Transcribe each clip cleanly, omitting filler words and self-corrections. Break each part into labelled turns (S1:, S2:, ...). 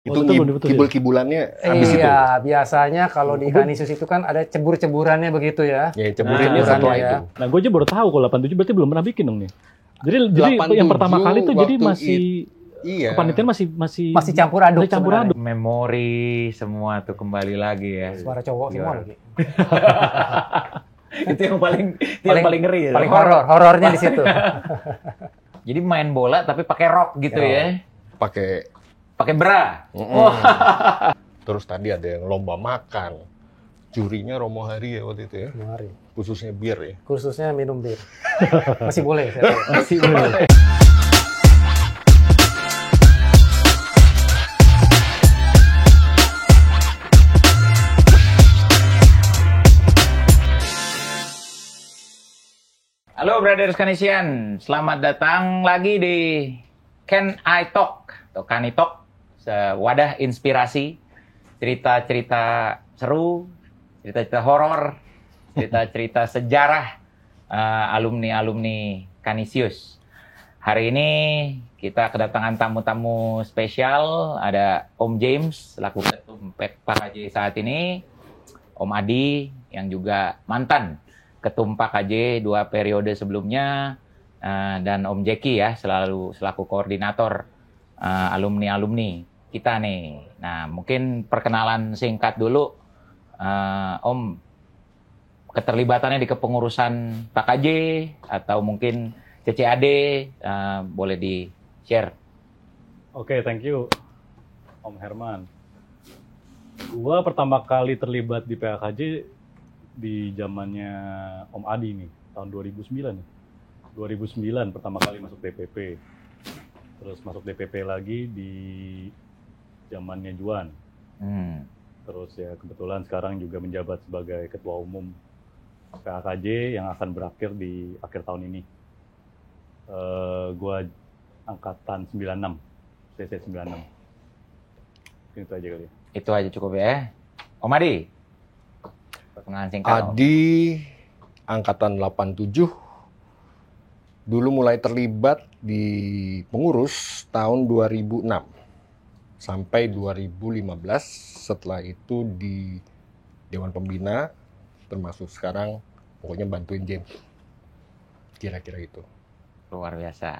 S1: Itu kibul-kibulannya habis itu.
S2: Iya, biasanya kalau di Canisius itu kan ada cebur-ceburannya begitu ya.
S1: Ya, ceburannya setelah
S2: ya.
S1: itu.
S3: Nah, gue aja baru tahu kalau 87 berarti belum pernah bikin dong nih. Jadi yang pertama kali tuh jadi masih kepanitiaan masih
S2: campur aduk.
S3: Masih campur aduk.
S4: Memori semua tuh kembali lagi ya.
S2: Suara cowok semua lagi.
S4: Itu yang paling ngeri ya.
S2: Paling horornya di situ.
S4: Jadi main bola tapi pakai rok gitu ya.
S1: Pakai
S4: bra.
S1: Terus tadi ada yang lomba makan. Jurinya Romo Hari ya waktu itu ya.
S2: Hari.
S1: Khususnya bir ya.
S2: Khususnya minum bir. Masih boleh.
S4: Masih boleh. Halo Brothers Canisian, selamat datang lagi di Can I Talk atau Kani Talk, wadah inspirasi, cerita-cerita seru, cerita-cerita horor, cerita-cerita sejarah alumni-alumni Canisius. Hari ini kita kedatangan tamu-tamu spesial, ada Om James selaku Ketum PKJ saat ini, Om Adi yang juga mantan Ketum PKJ 2 periode sebelumnya, dan Om Jeki ya selaku koordinator alumni-alumni kita nih. Nah, mungkin perkenalan singkat dulu, Om, keterlibatannya di kepengurusan PKJ atau mungkin CCAD, boleh di-share.
S3: Oke, thank you Om Herman. Gua pertama kali terlibat di PKJ di zamannya Om Adi nih, tahun 2009 nih. 2009 pertama kali masuk DPP. Terus masuk DPP lagi di zamannya Juan. Terus ya kebetulan sekarang juga menjabat sebagai Ketua Umum PKJ yang akan berakhir di akhir tahun ini. Gua angkatan 96, CC 96. Itu aja kali ya.
S4: Itu aja cukup ya. Om Adi.
S1: Adi angkatan 87, dulu mulai terlibat di pengurus tahun 2006 sampai 2015, setelah itu di Dewan Pembina, termasuk sekarang pokoknya bantuin James, kira-kira itu.
S4: Luar biasa.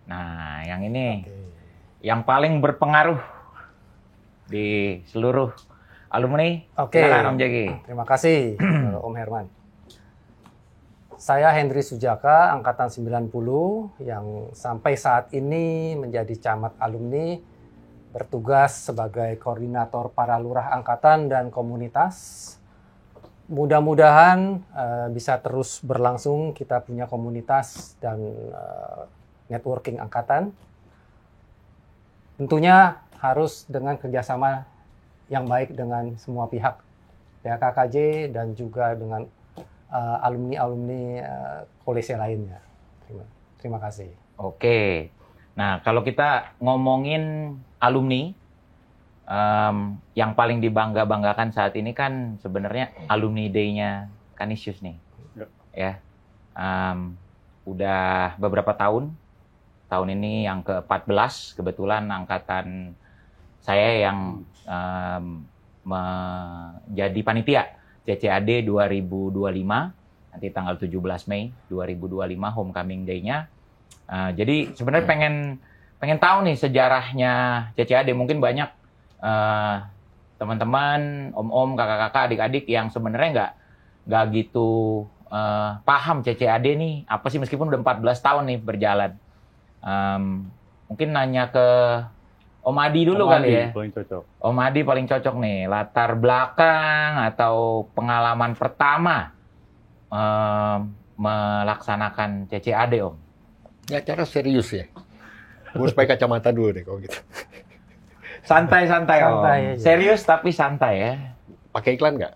S4: Nah, yang ini yang paling berpengaruh di seluruh alumni. Silakan Om Jeki.
S2: Terima kasih Om Herman. Saya Hendri Sujaka, angkatan 90, yang sampai saat ini menjadi camat alumni, bertugas sebagai koordinator para lurah angkatan dan komunitas. Mudah-mudahan bisa terus berlangsung, kita punya komunitas dan networking angkatan. Tentunya harus dengan kerjasama yang baik dengan semua pihak, PKKJ dan juga dengan alumni-alumni kolese lainnya. Terima kasih.
S4: Oke, nah kalau kita ngomongin alumni, yang paling dibangga-banggakan saat ini kan sebenarnya alumni day-nya Canisius nih, ya. Udah beberapa tahun ini yang ke-14, kebetulan angkatan saya yang menjadi panitia CCAD 2025, nanti tanggal 17 Mei 2025 homecoming day-nya. Jadi sebenarnya pengen tahu nih sejarahnya CCAD. Mungkin banyak teman-teman, om-om, kakak-kakak, adik-adik yang sebenarnya nggak gitu paham CCAD nih apa sih, meskipun udah 14 tahun nih berjalan. Mungkin nanya ke Om Adi dulu kali ya.
S3: Paling cocok.
S4: Om Adi paling cocok nih, latar belakang atau pengalaman pertama melaksanakan CCAD, Om.
S1: Ya, cara serius ya. Gue harus pakai kacamata dulu deh kalau gitu.
S4: Santai-santai, Om.
S2: Santai aja.
S4: Serius tapi santai ya.
S1: Pakai iklan nggak?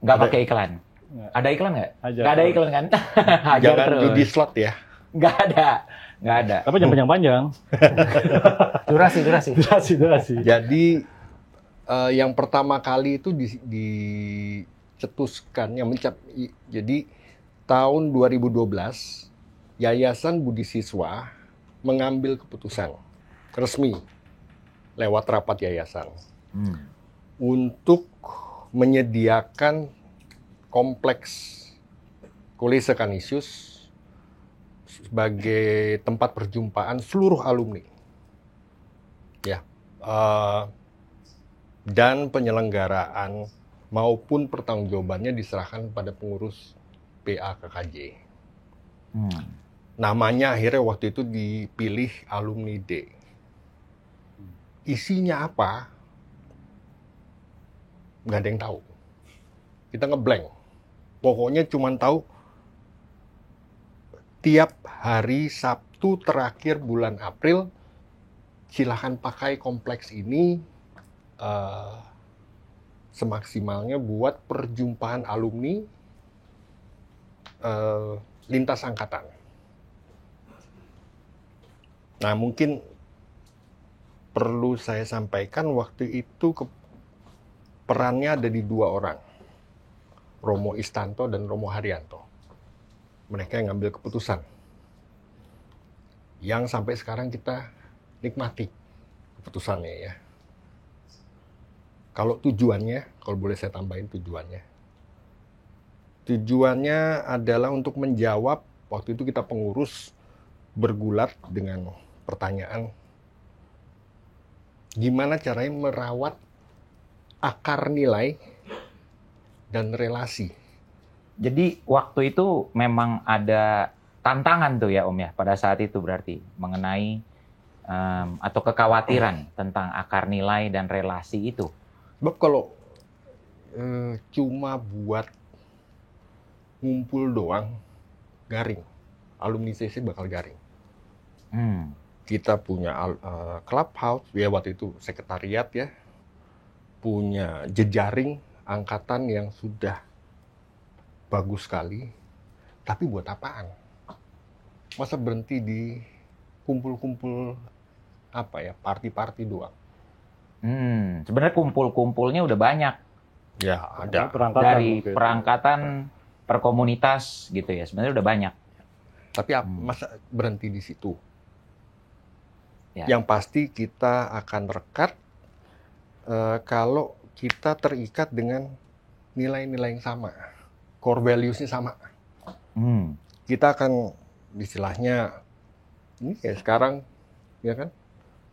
S4: Nggak pakai iklan. Ada iklan nggak? Nggak ada iklan kan? Hajar
S1: Jangan
S4: terus.
S1: judi slot ya.
S4: Nggak ada.
S3: Tapi jangan panjang-panjang.
S2: Durasi.
S1: Jadi yang pertama kali itu dicetuskan, jadi tahun 2012 Yayasan Budi Siswa mengambil keputusan resmi lewat rapat yayasan
S4: Hmm.
S1: untuk menyediakan kompleks Kolese Canisius sebagai tempat perjumpaan seluruh alumni. Ya. Dan penyelenggaraan maupun pertanggungjawabannya diserahkan pada pengurus PAKKJ.
S4: Hmm.
S1: Namanya akhirnya waktu itu dipilih Alumni D. Isinya apa? Nggak ada yang tahu. Kita ngeblank. Pokoknya cuma tahu tiap hari Sabtu terakhir bulan April silahkan pakai kompleks ini semaksimalnya buat perjumpaan alumni lintas angkatan. Nah, mungkin perlu saya sampaikan waktu itu perannya ada di 2 orang. Romo Istanto dan Romo Haryanto. Mereka yang ngambil keputusan. Yang sampai sekarang kita nikmati keputusannya ya. Kalau tujuannya, kalau boleh saya tambahin tujuannya. Tujuannya adalah untuk menjawab, waktu itu kita pengurus bergulat dengan pertanyaan, gimana caranya merawat akar nilai dan relasi.
S4: Jadi waktu itu memang ada tantangan tuh ya Om ya, pada saat itu berarti mengenai atau kekhawatiran tentang akar nilai dan relasi itu.
S1: Sebab kalau cuma buat ngumpul doang, garing. Alumni CC bakal garing. Kita punya clubhouse, ya waktu itu sekretariat ya, punya jejaring angkatan yang sudah bagus sekali, tapi buat apaan? Masa berhenti di kumpul-kumpul apa ya, party-party doang?
S4: Sebenarnya kumpul-kumpulnya udah banyak.
S1: Ya ada.
S4: Dari perangkatan per komunitas gitu ya, sebenarnya udah banyak.
S1: Tapi masa berhenti di situ?
S4: Ya.
S1: Yang pasti kita akan rekat kalau kita terikat dengan nilai-nilai yang sama, core values-nya sama. Kita akan istilahnya ini kayak sekarang, ya kan?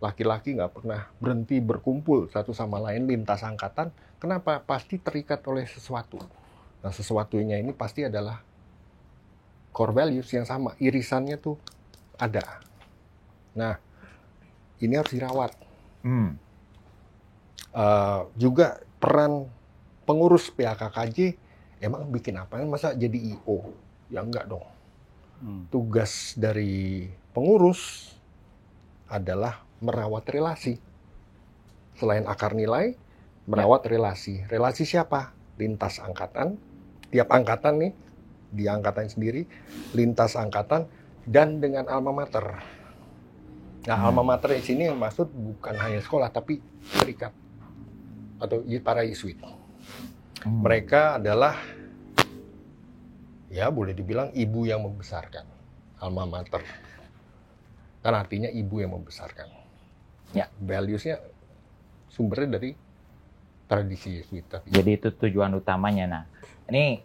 S1: Laki-laki nggak pernah berhenti berkumpul satu sama lain lintas angkatan. Kenapa? Pasti terikat oleh sesuatu. Nah, sesuatunya ini pasti adalah core values yang sama, irisannya tuh ada. Nah, ini harus dirawat. Juga peran pengurus PAKKJ emang bikin apa? Masa jadi IO? Ya enggak dong. Tugas dari pengurus adalah merawat relasi. Selain akar nilai, merawat relasi. Relasi siapa? Lintas angkatan. Tiap angkatan nih, di angkatan sendiri, lintas angkatan, dan dengan alma mater. Nah, alma mater di sini yang maksud bukan hanya sekolah, tapi serikat atau para Yesuit. Mereka adalah, ya boleh dibilang ibu yang membesarkan. Alma mater. Kan artinya ibu yang membesarkan.
S4: Ya.
S1: Values-nya sumbernya dari tradisi Yesuit.
S4: Jadi itu tujuan utamanya. Nah, ini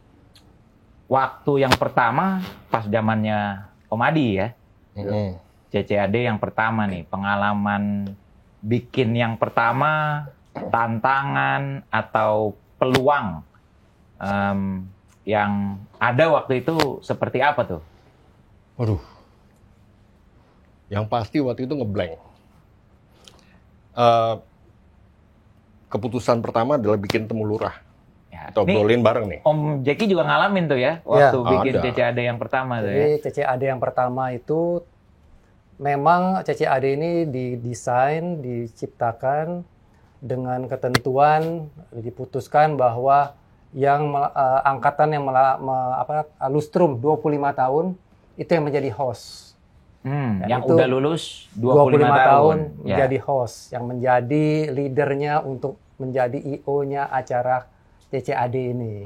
S4: waktu yang pertama pas zamannya Om Adi ya. CCAD yang pertama nih, pengalaman bikin yang pertama, tantangan atau peluang yang ada waktu itu seperti apa tuh?
S1: Waduh. Yang pasti waktu itu ngeblank. Keputusan pertama adalah bikin temu lurah.
S4: Ya,
S1: Atau obrolin bareng nih.
S4: Om Jeki juga ngalamin tuh ya, waktu bikin
S1: ada.
S4: CCAD yang pertama tuh ya.
S2: Jadi CCAD yang pertama itu memang CCAD ini didesain, diciptakan dengan ketentuan, diputuskan bahwa yang angkatan yang lustrum 25 tahun itu yang menjadi host.
S4: Yang udah lulus 25 tahun
S2: menjadi host, yang menjadi leadernya untuk menjadi IO-nya acara CCAD ini.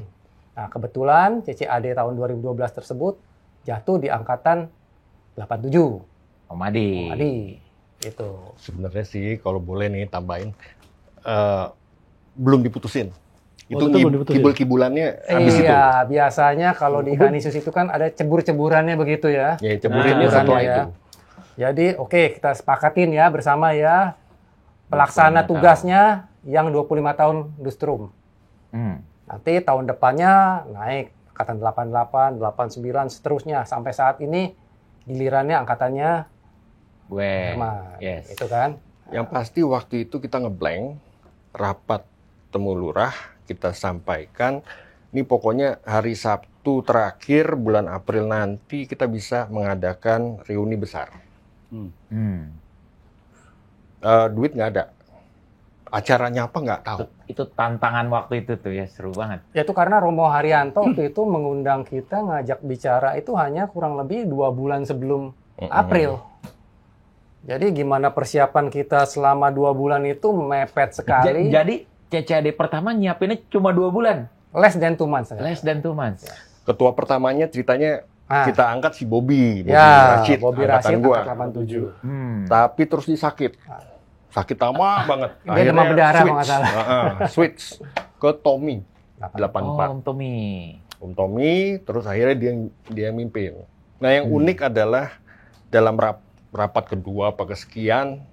S2: Nah, kebetulan CCAD tahun 2012 tersebut jatuh di angkatan 87.
S4: Om Adi.
S2: Itu.
S1: Sebenarnya sih kalau boleh nih tambahin, belum diputusin. Itu
S3: itu belum diputusin?
S1: kibul-kibulannya habis itu.
S2: Iya, biasanya kalau di Canisius itu kan ada cebur-ceburannya begitu ya.
S1: Ya, ceburinnya setelah
S2: ya.
S1: itu.
S2: Jadi oke, kita sepakatin ya bersama ya. Pelaksana
S4: 25
S2: tugasnya yang 25 tahun Lustrum.
S4: Hmm.
S2: Nanti tahun depannya naik angkatan 88, 89 seterusnya sampai saat ini gilirannya angkatannya
S4: Gue.
S2: Herman.
S4: Yes.
S2: Itu kan.
S1: Yang pasti waktu itu kita ngeblank, rapat temu lurah, kita sampaikan, ini pokoknya hari Sabtu terakhir bulan April nanti kita bisa mengadakan reuni besar.
S4: Hmm.
S1: Duit nggak ada. Acaranya apa nggak tahu.
S4: Itu tantangan waktu itu tuh ya, seru banget.
S2: Ya itu karena Romo Haryanto waktu itu mengundang kita ngajak bicara itu hanya kurang lebih 2 bulan sebelum April. Jadi gimana persiapan kita selama 2 bulan itu mepet sekali.
S4: Jadi CCAD pertama nyiapinnya cuma 2 bulan.
S2: Less than 2 months.
S4: Less than 2 months.
S1: Ketua pertamanya ceritanya kita angkat si Bobby
S2: Ya,
S1: Rashid,
S2: Bobby
S1: angkatan
S2: Rashid
S1: gua.
S2: angkatan 87.
S1: Tapi terus disakit. Sakit lama banget.
S2: Dia demam berdarah kalau nggak salah.
S1: Switch ke Tommy,
S4: Oh,
S1: 84.
S4: Om Tommy.
S1: Om Tommy, terus akhirnya dia mimpin. Nah, yang unik adalah dalam rapat kedua apa kesekian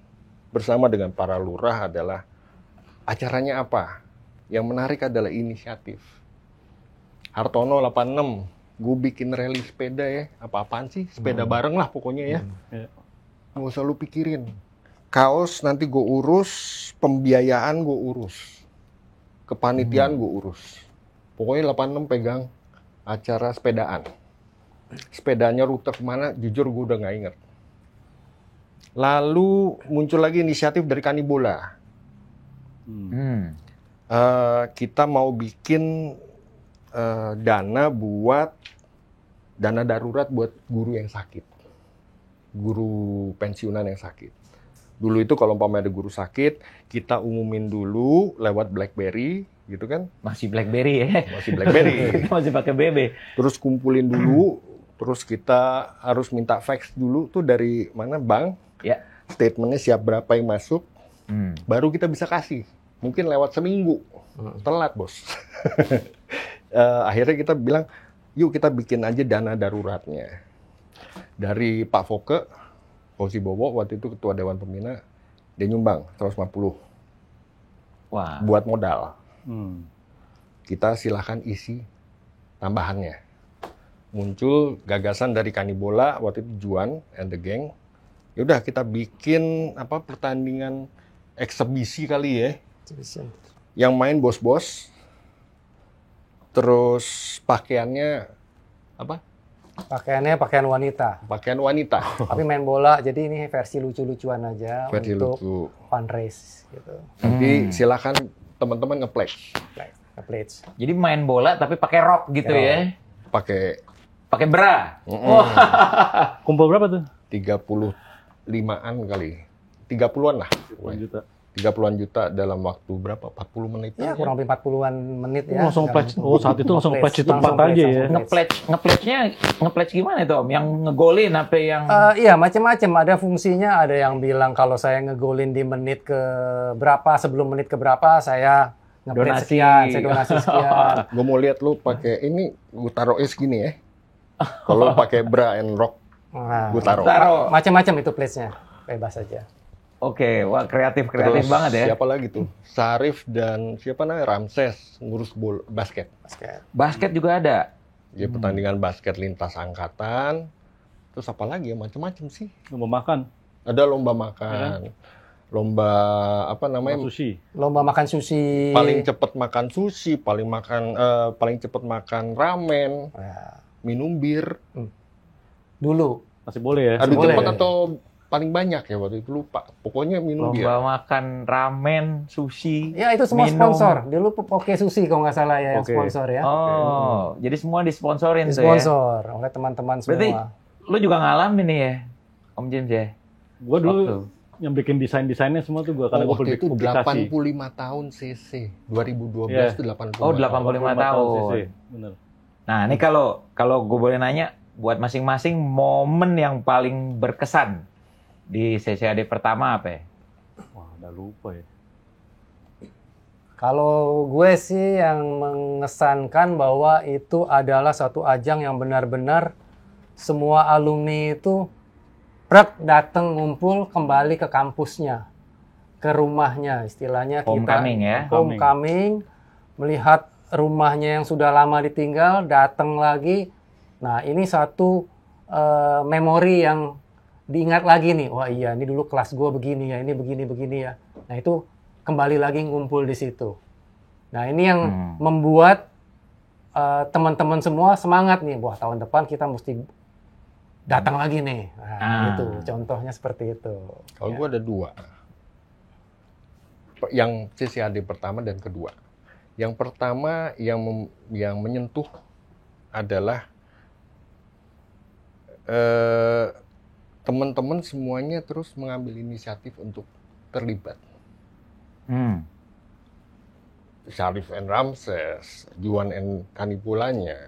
S1: bersama dengan para lurah adalah acaranya apa? Yang menarik adalah inisiatif. Hartono 86, gue bikin rally sepeda ya. Apa-apaan sih? Sepeda bareng lah pokoknya ya. Nggak usah lu pikirin. Kaos nanti gue urus, pembiayaan gue urus. Kepanitiaan gue urus. Pokoknya 86 pegang acara sepedaan. Sepedanya rute kemana, jujur gue udah nggak inget. Lalu muncul lagi inisiatif dari Kanibola. Kita mau bikin dana darurat buat guru yang sakit. Guru pensiunan yang sakit. Dulu itu kalau umpamanya ada guru sakit, kita umumin dulu lewat BlackBerry, gitu kan?
S4: Masih BlackBerry ya?
S1: Masih BlackBerry.
S4: Masih pakai BB.
S1: Terus kumpulin dulu, terus kita harus minta fax dulu tuh dari mana bank.
S4: Ya.
S1: Statementnya siap berapa yang masuk, baru kita bisa kasih. Mungkin lewat seminggu, telat bos. Akhirnya kita bilang, yuk kita bikin aja dana daruratnya. Dari Pak Foke, Fauzi Bowo, waktu itu Ketua Dewan Pembina, dia nyumbang 150
S4: Wah.
S1: buat modal. Kita silahkan isi tambahannya. Muncul gagasan dari Kanibola, waktu itu Juan and the Gang. Yaudah kita bikin pertandingan eksebisi kali ya. Yang main bos-bos. Terus pakaiannya apa?
S2: Pakaiannya pakaian wanita.
S1: Pakaian wanita.
S2: Tapi main bola, jadi ini versi lucu-lucuan aja
S1: Versi
S2: untuk
S1: lucu.
S2: fundraise gitu.
S1: Nanti silakan teman-teman nge-pledge.
S2: Nge-pledge.
S4: Jadi main bola tapi pakai rok gitu ya?
S1: Pakai
S4: Bra.
S3: Kumpul berapa tuh?
S1: 35-an kali. 30-an lah.
S3: 10 juta.
S1: 30-an juta dalam waktu berapa? 40 menit.
S2: Ya, kurang lebih 40-an menit ya.
S3: Langsung pledge.
S2: Dalam-
S3: Oh, saat itu langsung pledge di tempat
S2: Langsung
S3: aja
S2: pledge,
S3: ya.
S2: langsung pledge.
S4: Nge-pledge gimana itu Om? Yang ngegolin apa yang...
S2: Iya, macam-macam. Ada fungsinya, ada yang bilang kalau saya ngegolin di menit ke berapa, sebelum menit ke berapa, saya nge-pledge
S4: Donasi.
S2: sekian, saya donasi sekian.
S1: Gue mau lihat lu pakai ini, gue taruhnya segini ya. Kalau pakai bra and rock,
S2: Nah,
S1: gue taruh.
S2: macam-macam itu pledge-nya. Bebas saja.
S4: Oke, wah kreatif
S1: Terus
S4: banget ya.
S1: siapa lagi tuh? Sarif dan siapa namanya? Ramses ngurus basket.
S2: Basket.
S4: Basket juga ada.
S1: Dia pertandingan basket lintas angkatan. Terus apa lagi ya? Macam-macam sih.
S3: Mau makan.
S1: Ada lomba makan. Lomba apa namanya?
S3: Sushi.
S2: Lomba makan sushi.
S1: Paling cepat makan sushi, paling cepat makan ramen,
S2: Ya,
S1: minum bir.
S2: dulu.
S3: Masih boleh ya?
S1: Adu
S2: boleh.
S1: cepat atau paling banyak ya waktu itu lupa. Pokoknya minum bir.
S4: Lomba makan ramen, sushi.
S2: Ya, itu semua
S4: minum.
S2: sponsor. Dulu Oke Sushi kalau nggak salah ya yang
S3: Oke.
S2: sponsor ya.
S4: Oh, jadi semua disponsorin tuh ya.
S2: Sponsor oleh teman-teman
S4: Berarti
S2: semua.
S4: lu juga ngalamin nih ya, Om James ya?
S3: Gue dulu
S4: Waktu.
S3: yang bikin desainnya semua tuh gue karena gue
S1: Waktu itu
S3: publikasi.
S1: 85 tahun CC. 2012
S3: Iya.
S1: itu 85.
S4: Oh, 85 tahun.
S3: CC. Bener.
S4: Nah, ini kalau gue boleh nanya, buat masing-masing momen yang paling berkesan di CCAD pertama apa ya?
S3: Wah, udah lupa ya.
S2: Kalau gue sih yang mengesankan bahwa itu adalah satu ajang yang benar-benar semua alumni itu datang ngumpul kembali ke kampusnya, ke rumahnya, istilahnya kita
S4: Homecoming ya?
S2: homecoming, melihat rumahnya yang sudah lama ditinggal, datang lagi. Nah, ini satu memori yang diingat lagi nih. Wah iya, ini dulu kelas gue begini ya, ini begini-begini ya. Nah, itu kembali lagi ngumpul di situ. Nah, ini yang membuat teman-teman semua semangat nih. Wah, tahun depan kita mesti datang lagi nih. Nah, itu contohnya seperti itu.
S1: Kalau gue ada 2. Yang CCAD pertama dan kedua. Yang pertama yang menyentuh adalah teman-teman semuanya terus mengambil inisiatif untuk terlibat. Syarif and Ramses, Juan and Kanipulanya,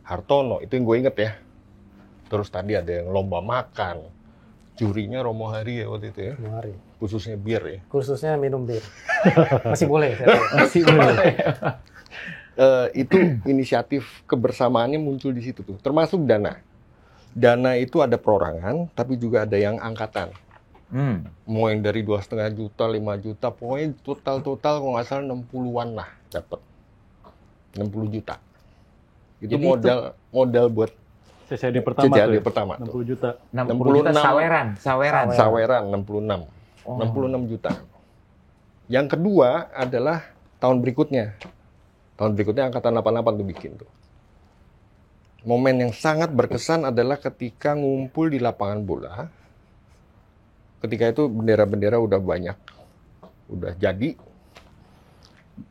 S1: Hartono, itu yang gue inget ya. Terus tadi ada yang lomba makan, jurinya Romo Hari ya waktu itu ya.
S2: Mari.
S1: Khususnya bir ya.
S2: Khususnya minum bir. Masih boleh.
S4: Masih boleh.
S1: Itu inisiatif kebersamaannya muncul di situ tuh. Termasuk dana. Dana itu ada perorangan, tapi juga ada yang angkatan. Mau yang dari 2,5 juta, 5 juta, pokoknya total kalau nggak salah 60-an lah dapat. 60 juta. Itu
S4: Jadi
S1: modal buat
S3: CCAD pertama
S1: CCAD
S3: tuh ya?
S1: pertama
S3: 60
S1: tuh.
S3: juta.
S4: 60 juta saweran.
S1: Saweran 66. 66 juta. Yang kedua adalah tahun berikutnya. Tahun berikutnya angkatan 88 tuh bikin tuh. Momen yang sangat berkesan adalah ketika ngumpul di lapangan bola. Ketika itu bendera-bendera udah banyak. Udah jadi.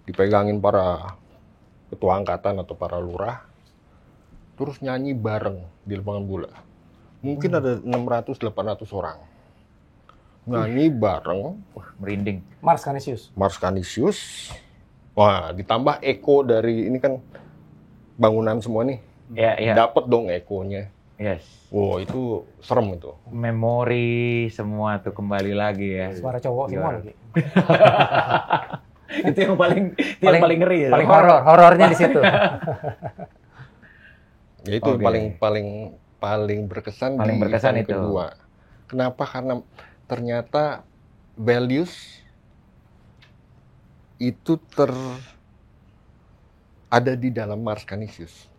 S1: Dipegangin para ketua angkatan atau para lurah. Terus nyanyi bareng di lapangan bola. Mungkin ada 600-800 orang. Nyanyi bareng.
S4: Wah, merinding.
S2: Mars Canisius.
S1: Mars Canisius. Wah, ditambah eko dari ini kan bangunan semua nih.
S4: Ya.
S1: Dapat dong ekonya.
S4: Yes.
S1: Wow, itu serem itu.
S4: Memori semua tuh kembali lagi ya.
S2: Suara cowok semua lagi.
S4: Itu yang paling ngeri ya.
S2: Paling horornya di situ.
S1: Ya itu
S4: Oke.
S1: paling berkesan
S4: Paling
S1: di
S4: berkesan
S1: event
S4: itu.
S1: kedua. Kenapa? Karena ternyata values itu ada di dalam Mars Canisius.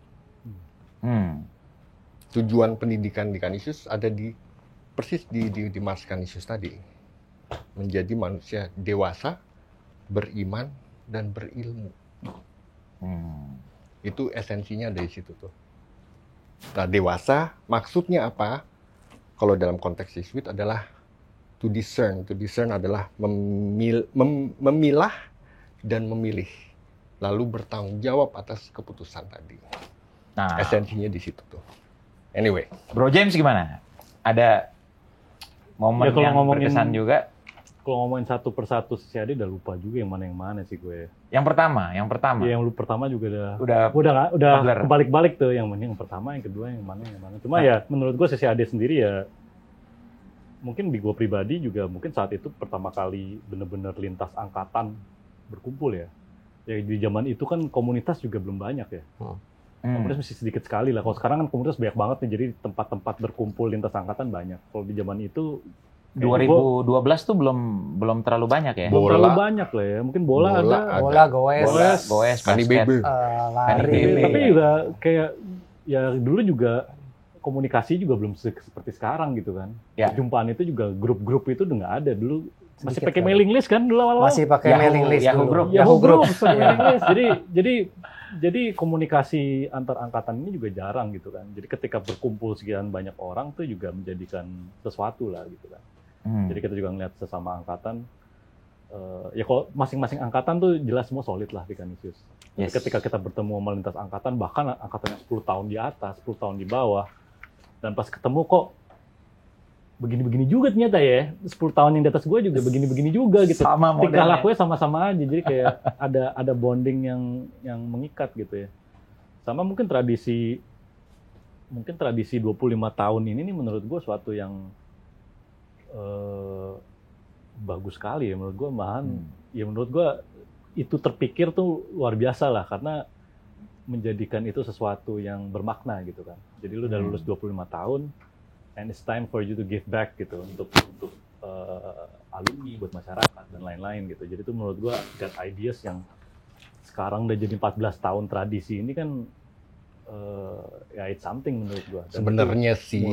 S1: Tujuan pendidikan di Canisius ada persis di Mars Canisius tadi. Menjadi manusia dewasa, beriman, dan berilmu. Itu esensinya dari situ tuh. Nah, dewasa maksudnya apa? Kalau dalam konteks Jesuit adalah to discern. To discern adalah memilah dan memilih. Lalu bertanggung jawab atas keputusan tadi.
S4: Nah,
S1: Esensinya di situ tuh. Anyway.
S4: Bro James gimana? Ada momen
S3: Ya, kalau
S4: yang
S3: ngomongin-
S4: berkesan juga?
S3: Kalau ngomongin satu persatu CCAD udah lupa juga yang mana sih gue.
S4: Yang pertama.
S3: Ya, yang lu pertama juga
S4: Udah
S3: udah
S4: blur.
S3: kebalik-balik tuh, yang pertama, yang kedua, yang mana. Cuma ya menurut gue CCAD sendiri ya mungkin di gue pribadi juga mungkin saat itu pertama kali bener-bener lintas angkatan berkumpul ya. Ya di zaman itu kan komunitas juga belum banyak ya. Komunitas masih sedikit sekali lah. Kalau sekarang kan komunitas banyak banget nih, jadi tempat-tempat berkumpul lintas angkatan banyak. Kalau di zaman itu
S4: 2012 tuh belum terlalu banyak ya?
S1: Bola.
S3: terlalu banyak lah ya. Mungkin bola ada.
S2: Bola, goes,
S4: Goes,
S1: Kani
S4: basket.
S1: Bebe.
S2: lari.
S4: Bebe.
S3: Tapi juga kayak ya dulu juga komunikasi juga belum seperti sekarang gitu kan.
S4: Ya.
S3: Perjumpaan itu juga grup-grup itu udah nggak ada dulu. Masih
S2: Sedikit
S3: pakai
S2: kan.
S3: mailing list kan dulu awal-awal.
S2: Masih pakai
S4: Yahoo-
S2: mailing list
S4: Yahoo
S2: dulu.
S4: Group.
S3: Yahoo Group, pakai mailing list. Jadi komunikasi antar angkatan ini juga jarang gitu kan. Jadi ketika berkumpul sekian banyak orang tuh juga menjadikan sesuatu lah gitu kan. Jadi kita juga ngeliat sesama angkatan. Ya kalau masing-masing angkatan tuh jelas semua solid lah di Canisius. Jadi
S4: Yes.
S3: ketika kita bertemu sama lintas angkatan, bahkan angkatan yang 10 tahun di atas, 10 tahun di bawah, dan pas ketemu kok begini-begini juga ternyata ya, 10 tahun yang di atas gue juga begini-begini juga gitu.
S4: Sama
S3: Tingkah
S4: modelnya.
S3: lakunya sama-sama aja, jadi kayak ada bonding yang mengikat gitu ya. Sama mungkin tradisi 25 tahun ini nih menurut gue suatu yang bagus sekali ya menurut gue, malahan ya menurut gue itu terpikir tuh luar biasa lah, karena menjadikan itu sesuatu yang bermakna gitu kan. Jadi lu udah lulus 25 tahun and it's time for you to give back gitu untuk alumni, buat masyarakat dan lain-lain gitu. Jadi itu menurut gue that ideas yang sekarang udah jadi 14 tahun tradisi ini kan ya it's something menurut gua.
S1: Sebenarnya sih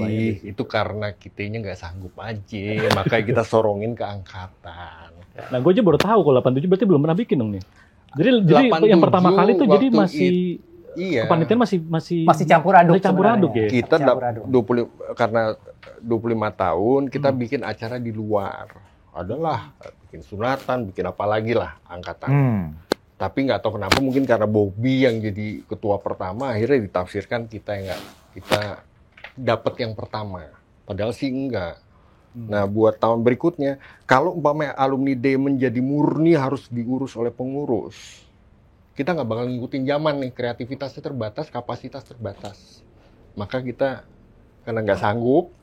S1: itu karena kitanya nggak sanggup aja, makanya kita sorongin ke angkatan.
S3: Nah, gue aja baru tahu kalau 87 berarti belum pernah bikin dong nih. Jadi yang pertama kali itu jadi masih kepanitiaan masih
S2: campur aduk.
S3: Campur aduk ya.
S1: Kita 20 karena 25 tahun kita bikin acara di luar. Adalah bikin sunatan, bikin apa lagi lah angkatan. Tapi nggak tahu kenapa, mungkin karena Bobby yang jadi ketua pertama, akhirnya ditafsirkan kita dapat yang pertama. Padahal sih enggak. Nah, buat tahun berikutnya, kalau umpamanya alumni day menjadi murni harus diurus oleh pengurus, kita nggak bakal ngikutin zaman nih, kreativitasnya terbatas, kapasitas terbatas. Maka kita, karena nggak sanggup,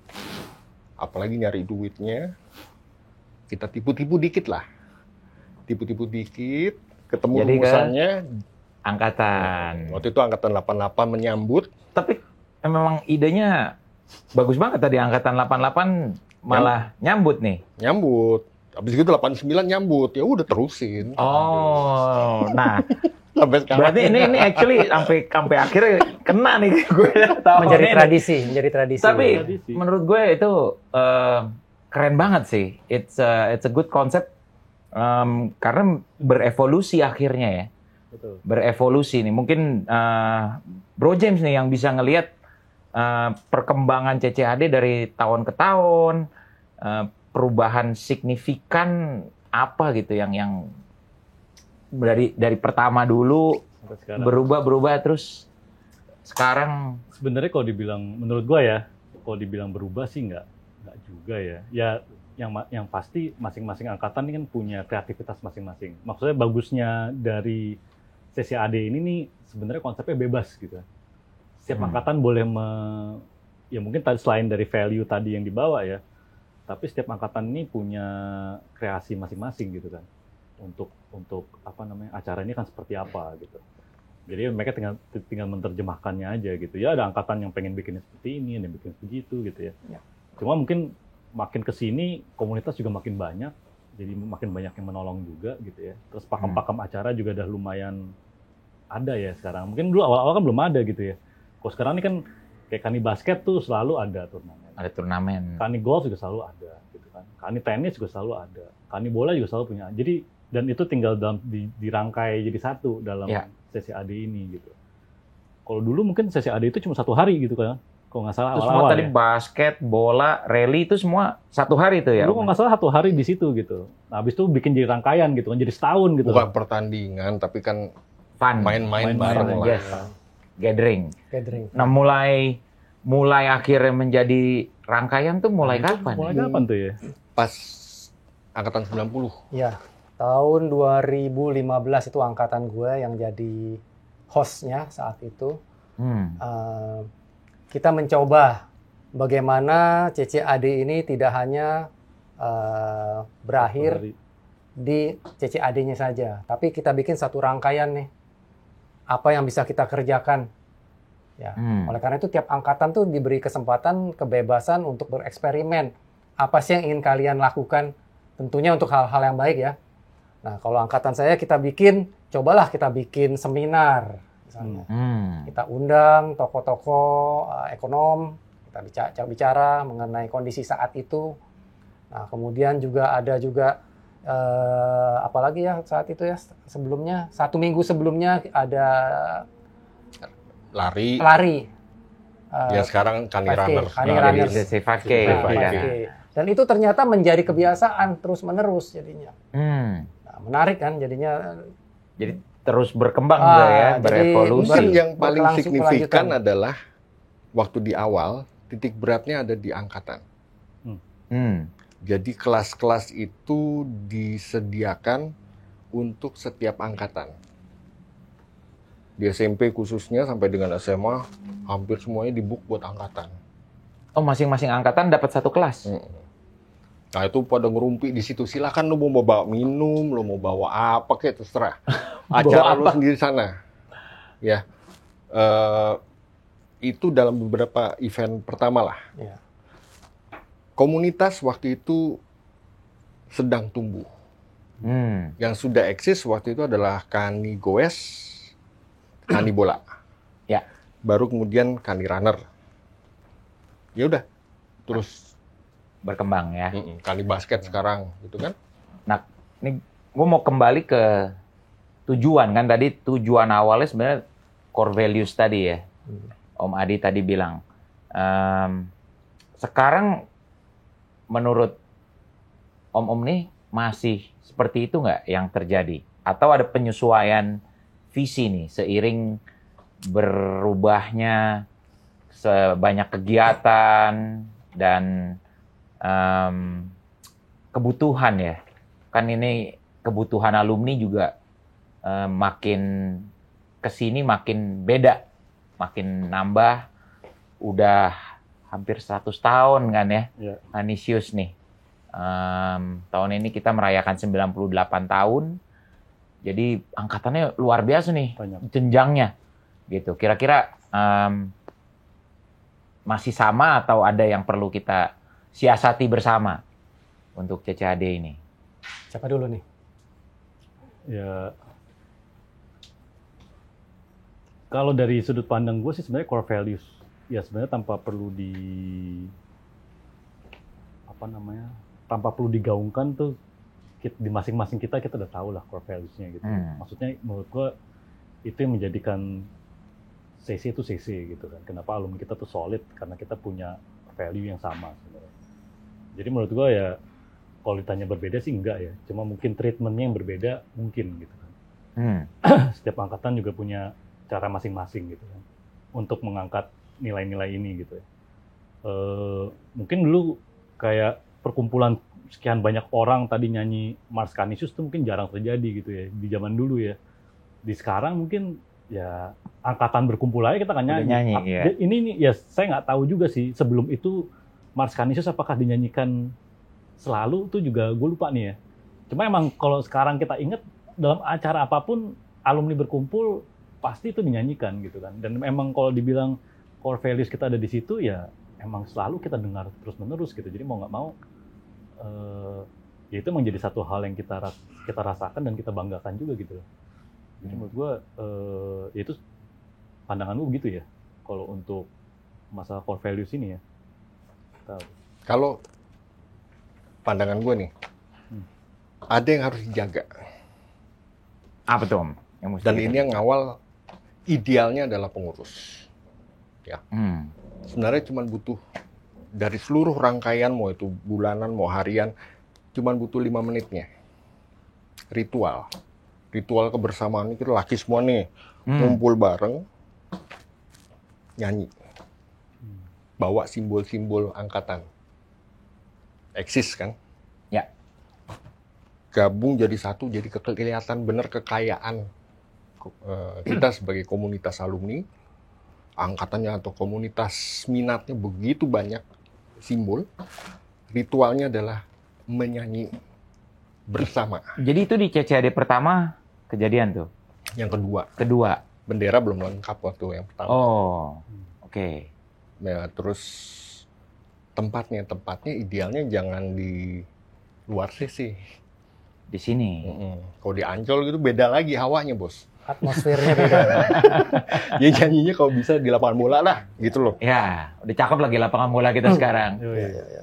S1: apalagi nyari duitnya, kita tipu-tipu dikit lah. Tipu-tipu dikit, ketemu
S4: jadi
S1: rumusannya.
S4: Angkatan.
S1: Waktu itu angkatan 88 menyambut.
S4: Tapi memang idenya bagus banget tadi, angkatan 88 malah nyambut nih.
S1: Nyambut. Habis itu 89 nyambut. Ya udah terusin.
S4: Oh, nah.
S1: Sampai sekarang.
S4: Berarti ini actually sampai akhirnya kena nih gue.
S2: Menjadi tradisi.
S4: Tapi menurut gue itu keren banget sih. It's a good concept. Karena berevolusi akhirnya ya.
S3: Betul.
S4: Berevolusi nih. Mungkin Bro James nih yang bisa ngelihat perkembangan CCAD dari tahun ke tahun, perubahan signifikan apa gitu yang dari pertama dulu berubah terus sekarang.
S3: Sebenarnya kalau dibilang, menurut gua ya, kalau dibilang berubah sih nggak juga ya. Ya yang pasti masing-masing angkatan ini kan punya kreativitas masing-masing. Maksudnya bagusnya dari CCAD ini nih sebenarnya konsepnya bebas gitu. Setiap angkatan boleh ya mungkin selain dari value tadi yang dibawa ya, tapi setiap angkatan ini punya kreasi masing-masing gitu kan. Untuk apa namanya, acara ini kan seperti apa gitu. Jadi mereka tinggal menerjemahkannya aja gitu. Ya ada angkatan yang pengen bikinnya seperti ini, ada yang bikin begitu gitu ya. Cuma mungkin makin kesini komunitas juga makin banyak, jadi makin banyak yang menolong juga gitu ya. Terus pakem-pakem acara juga udah lumayan ada ya sekarang. Mungkin dulu awal-awal kan belum ada gitu ya. Kalau sekarang ini kan kayak Kani basket tuh selalu ada turnamen.
S4: Ada turnamen.
S3: Kani golf juga selalu ada gitu kan. Kani tenis juga selalu ada. Kani bola juga selalu punya. Jadi dan itu tinggal dirangkai jadi satu dalam CCAD ini gitu. Kalau dulu mungkin CCAD itu cuma 1 hari gitu kan. Kalau nggak salah
S4: itu
S3: awal-awal
S4: semua tadi
S3: ya.
S4: basket, bola, rally itu semua 1 hari tuh ya?
S3: Dulu kalau nggak salah 1 hari di situ gitu. Nah, habis itu bikin jadi rangkaian gitu kan, jadi setahun gitu.
S1: Bukan pertandingan, tapi kan
S4: Fun.
S1: main-main bareng lah.
S4: Yes. Gathering.
S2: Nah,
S4: Mulai akhirnya menjadi rangkaian tuh mulai kapan?
S3: Mulai kapan tuh ya?
S1: Pas angkatan 90.
S2: Ya, tahun 2015 itu angkatan gue yang jadi hostnya saat itu. Kita mencoba bagaimana CCAD ini tidak hanya berakhir di CCAD-nya saja, tapi kita bikin satu rangkaian nih. Apa yang bisa kita kerjakan? Ya, oleh karena itu tiap angkatan tuh diberi kesempatan, kebebasan untuk bereksperimen. Apa sih yang ingin kalian lakukan? Tentunya untuk hal-hal yang baik ya. Nah, kalau angkatan saya cobalah kita bikin seminar misalnya. Kita undang tokoh-tokoh ekonom, kita bicara mengenai kondisi saat itu. Nah, kemudian juga ada apalagi ya saat itu ya, sebelumnya 1 minggu sebelumnya ada lari.
S1: Ya sekarang Kani Runners.
S2: Kani Runners.
S4: 5K.
S2: Dan itu ternyata menjadi kebiasaan terus-menerus jadinya. Nah, menarik kan jadinya.
S4: Jadi terus berkembang juga ya, berevolusi.
S1: Mungkin yang paling signifikan adalah waktu di awal, titik beratnya ada di angkatan. Jadi kelas-kelas itu disediakan untuk setiap angkatan. Di SMP khususnya sampai dengan SMA, hampir semuanya dibook buat angkatan.
S4: Oh, masing-masing angkatan dapat 1 kelas?
S1: Nah itu pada ngerumpi di situ. Silakan lu mau bawa minum, lu mau bawa apa kayak terserah. Acara lu sendiri sana. Ya, itu dalam beberapa event pertama lah.
S2: Ya.
S1: Komunitas waktu itu sedang tumbuh. Yang sudah eksis waktu itu adalah Kani Goes, Kani Bola.
S4: Ya.
S1: Baru kemudian Kani Runner. Ya udah, terus
S4: Berkembang ya.
S1: Kani Basket sekarang, gitu kan?
S4: Nah, ini gue mau kembali ke tujuan kan tadi, tujuan awalnya sebenarnya core values tadi ya. Om Adi tadi bilang. Sekarang menurut Om nih masih seperti itu nggak yang terjadi? Atau ada penyesuaian visi nih seiring berubahnya sebanyak kegiatan dan kebutuhan ya. Kan ini kebutuhan alumni juga makin kesini makin beda, makin nambah. Udah hampir 100 tahun kan ya, Canisius nih. Tahun ini kita merayakan 98 tahun. Jadi angkatannya luar biasa nih, jenjangnya. Gitu. Kira-kira masih sama atau ada yang perlu kita siasati bersama untuk CCAD ini?
S2: Siapa dulu nih?
S3: Ya, kalau dari sudut pandang gue sih sebenarnya core values. Ya sebenarnya tanpa perlu tanpa perlu digaungkan tuh di masing-masing kita udah tahu lah core values-nya gitu. Maksudnya menurut gue itu yang menjadikan CC itu CC gitu kan. Kenapa alumni kita tuh solid? Karena kita punya value yang sama sebenarnya. Jadi menurut gue ya kalau ditanya berbeda sih enggak ya. Cuma mungkin treatment-nya yang berbeda mungkin gitu kan. Setiap angkatan juga punya cara masing-masing gitu kan. Untuk mengangkat nilai-nilai ini gitu ya. Mungkin dulu kayak perkumpulan sekian banyak orang tadi nyanyi Mars Canisius itu mungkin jarang terjadi gitu ya. Di zaman dulu ya. Di sekarang mungkin ya angkatan berkumpul aja kita kan nyanyi.
S4: Ya.
S3: Ini ya saya nggak tahu juga sih sebelum itu Mars Canisius apakah dinyanyikan selalu, itu juga gue lupa nih ya. Cuma emang kalau sekarang kita ingat dalam acara apapun alumni berkumpul pasti itu dinyanyikan gitu kan. Dan emang kalau dibilang core values kita ada di situ ya emang selalu kita dengar terus-menerus gitu. Jadi mau nggak mau ya itu menjadi satu hal yang kita rasakan dan kita banggakan juga gitu loh. Jadi menurut gue ya itu pandangan lu begitu ya kalau untuk masalah core values ini ya.
S1: Kalau pandangan gue nih, ada yang harus dijaga.
S4: Apa tuh Om?
S1: Dan ini yang ngawal idealnya adalah pengurus. Ya. Sebenarnya cuma butuh dari seluruh rangkaian, mau itu bulanan, mau harian, cuma butuh 5 menitnya. Ritual kebersamaan itu laki semua nih, ngumpul bareng, nyanyi. Bawa simbol-simbol angkatan. Eksis kan?
S4: Ya.
S1: Gabung jadi satu, jadi kelihatan benar kekayaan kita sebagai komunitas alumni. Angkatannya atau komunitas minatnya begitu banyak simbol. Ritualnya adalah menyanyi bersama.
S4: Jadi itu di CCAD pertama kejadian tuh?
S1: Yang
S4: Kedua.
S1: Bendera belum lengkap waktu yang pertama.
S4: Oh, oke.
S1: Ya, terus tempatnya idealnya jangan di luar CC.
S4: Di sini.
S1: Kalau di Ancol gitu beda lagi hawanya, Bos.
S2: Atmosfernya beda.
S1: Ya nyanyinya kalau bisa di lapangan bola lah, gitu loh.
S4: Ya, udah cakep lagi lapangan bola kita sekarang.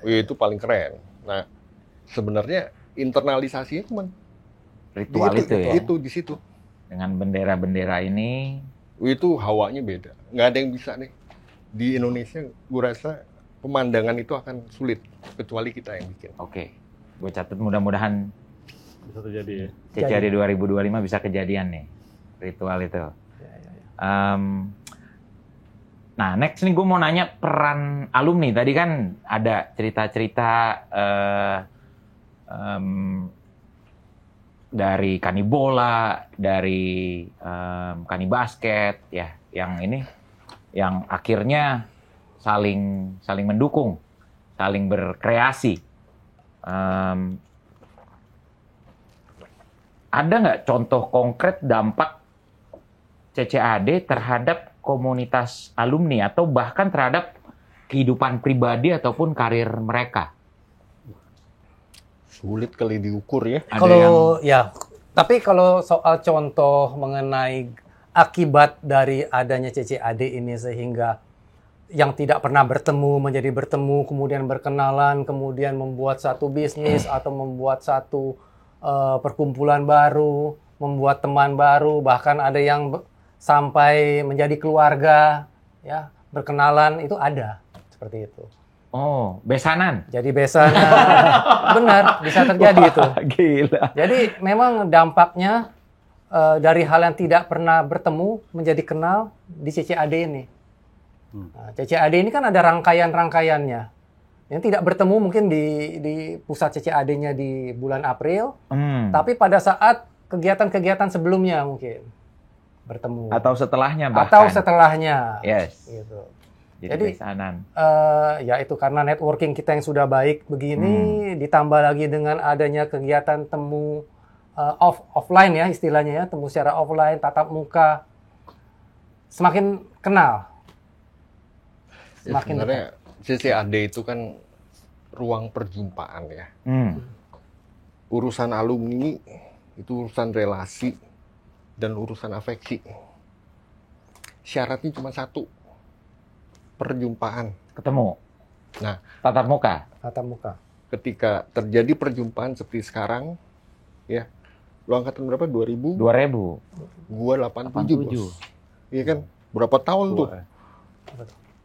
S1: Itu paling keren. Nah, sebenarnya internalisasinya cuma
S4: Ritual itu ya.
S1: Itu di situ.
S4: Dengan bendera-bendera ini.
S1: Itu hawanya beda. Nggak ada yang bisa nih. Di Indonesia, gue rasa pemandangan itu akan sulit kecuali kita yang bikin.
S4: Oke, gue catat mudah-mudahan
S3: bisa terjadi ya.
S4: CCAD 2025 bisa kejadian nih ritual itu. Nah, next nih gue mau nanya peran alumni. Tadi kan ada cerita-cerita dari Kani Bola, dari Kani Basket, ya, yang ini, yang akhirnya saling mendukung, saling berkreasi. Ada nggak contoh konkret dampak CCAD terhadap komunitas alumni atau bahkan terhadap kehidupan pribadi ataupun karir mereka?
S1: Sulit kali diukur ya.
S4: Ada
S2: Kalau ya, tapi kalau soal contoh mengenai akibat dari adanya CCAD ini sehingga yang tidak pernah bertemu menjadi bertemu, kemudian berkenalan, kemudian membuat satu bisnis atau membuat satu perkumpulan baru, membuat teman baru, bahkan ada yang sampai menjadi keluarga, ya berkenalan itu ada seperti itu.
S4: Oh, besanan.
S2: Jadi besan, benar bisa terjadi itu.
S4: Gila.
S2: Jadi memang dampaknya dari hal yang tidak pernah bertemu menjadi kenal di CCAD ini. Nah, CCAD ini kan ada rangkaian-rangkaiannya. Yang tidak bertemu mungkin di pusat CCAD-nya di bulan April, tapi pada saat kegiatan-kegiatan sebelumnya mungkin bertemu.
S4: Atau setelahnya bahkan.
S2: Atau setelahnya.
S4: Yes.
S2: Gitu.
S4: Jadi besanan.
S2: Ya itu karena networking kita yang sudah baik begini, ditambah lagi dengan adanya kegiatan temu offline ya istilahnya ya, temu secara offline, tatap muka, semakin kenal.
S1: Ya, sebenarnya CCAD itu kan ruang perjumpaan ya. Urusan alumni itu urusan relasi dan urusan afeksi. Syaratnya cuma satu, perjumpaan.
S4: Ketemu.
S1: Nah,
S4: Tatap muka.
S2: Tatap muka.
S1: ketika terjadi perjumpaan seperti sekarang, ya, lu angkatan berapa? 2000?
S4: 2000.
S1: Gua 87, bos. Iya kan? Berapa tahun tuh?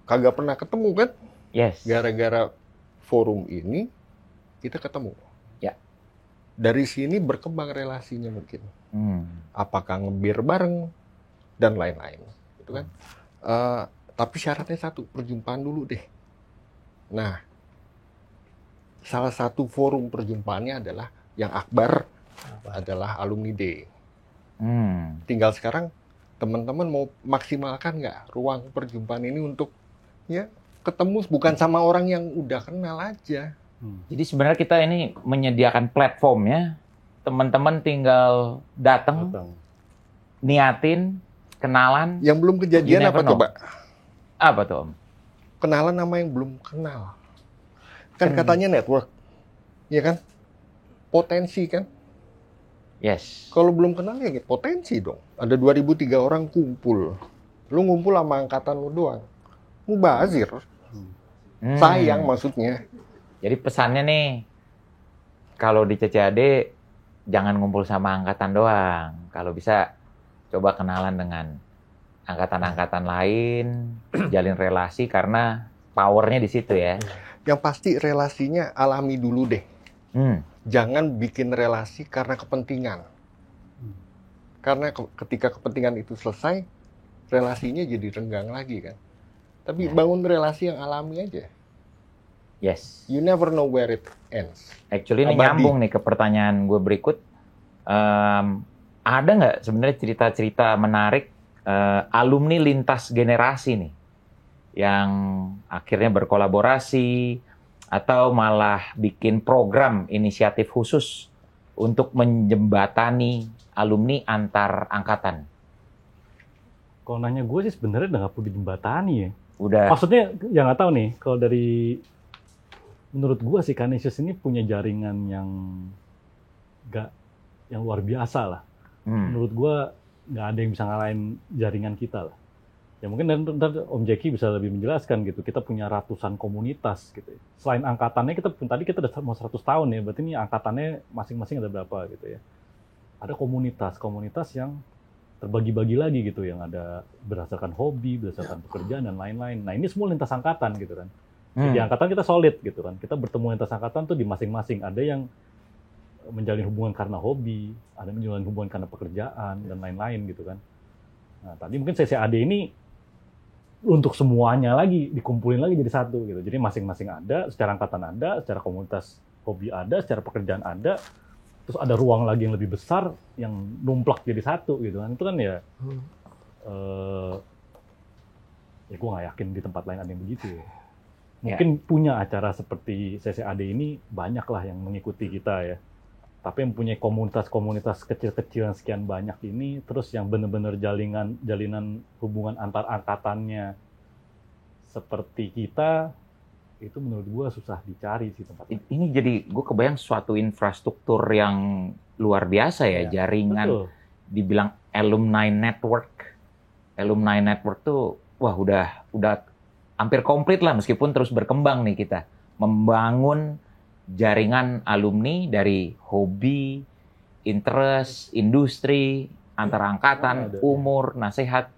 S1: Kagak pernah ketemu kan?
S4: Yes.
S1: Gara-gara forum ini, kita ketemu.
S4: Ya.
S1: Dari sini berkembang relasinya mungkin. Apakah ngebir bareng, dan lain-lain. Gitu kan? Tapi syaratnya satu, perjumpaan dulu deh. Nah, salah satu forum perjumpaannya adalah yang akbar adalah Alumni Day. Tinggal sekarang teman-teman mau maksimalkan nggak ruang perjumpaan ini untuk ya ketemu bukan sama orang yang udah kenal aja.
S4: Jadi sebenarnya kita ini menyediakan platform ya. Teman-teman tinggal datang, niatin, kenalan.
S1: Yang belum kejadian apa coba?
S4: Apa tuh, Om?
S1: Kenalan sama yang belum kenal. Kan katanya network. Iya kan? Potensi kan?
S4: Yes.
S1: Kalau belum kenal ya potensi dong. Ada 2003 orang kumpul. Lu ngumpul sama angkatan lu doang. Mubazir. Sayang maksudnya.
S4: Jadi pesannya nih, kalau di CCAD jangan ngumpul sama angkatan doang. Kalau bisa coba kenalan dengan angkatan-angkatan lain, jalin relasi karena powernya di situ ya.
S1: Yang pasti relasinya alami dulu deh. Jangan bikin relasi karena kepentingan. Karena ketika kepentingan itu selesai, relasinya jadi renggang lagi kan. Tapi bangun relasi yang alami aja.
S4: Yes.
S1: You never know where it ends.
S4: Actually ini nyambung nih ke pertanyaan gue berikut. Ada nggak sebenarnya cerita-cerita menarik alumni lintas generasi nih yang akhirnya berkolaborasi atau malah bikin program inisiatif khusus untuk menjembatani alumni antar angkatan?
S3: Kalau nanya gue sih sebenarnya udah nggak perlu dijembatani ya.
S4: Udah.
S3: Maksudnya ya nggak tahu nih. Kalau dari menurut gue sih Canisius ini punya jaringan yang luar biasa lah. Menurut gue nggak ada yang bisa ngalahin jaringan kita lah. Ya mungkin nanti Om Jeki bisa lebih menjelaskan gitu. Kita punya ratusan komunitas gitu. Selain angkatannya tadi kita udah mau 100 tahun ya. Berarti ini angkatannya masing-masing ada berapa gitu ya. Ada komunitas yang terbagi-bagi lagi gitu, yang ada berdasarkan hobi, berdasarkan pekerjaan dan lain-lain. Nah ini semua lintas angkatan gitu kan. Di angkatan kita solid gitu kan. Kita bertemu lintas angkatan tuh di masing-masing. Ada yang menjalin hubungan karena hobi, ada yang menjalin hubungan karena pekerjaan dan lain-lain gitu kan. Nah tadi mungkin CCAD ini untuk semuanya lagi dikumpulin lagi jadi satu gitu. Jadi masing-masing ada, secara angkatan ada, secara komunitas hobi ada, secara pekerjaan ada. Terus ada ruang lagi yang lebih besar yang numplak jadi satu gitu kan. Itu kan ya ya gue nggak yakin di tempat lain ada yang begitu ya. mungkin punya acara seperti CCAD ini banyak lah yang mengikuti kita ya. Tapi yang punya komunitas-komunitas kecil-kecil yang sekian banyak ini, terus yang benar-benar jalinan hubungan antar angkatannya seperti kita, itu menurut gua susah dicari sih tempat.
S4: Ini jadi gue kebayang suatu infrastruktur yang luar biasa ya, jaringan.
S3: Betul.
S4: Dibilang alumni network. Alumni network tuh wah udah hampir komplit lah, meskipun terus berkembang nih kita membangun jaringan alumni dari hobi, interest, industri, antar angkatan, umur, nasihat.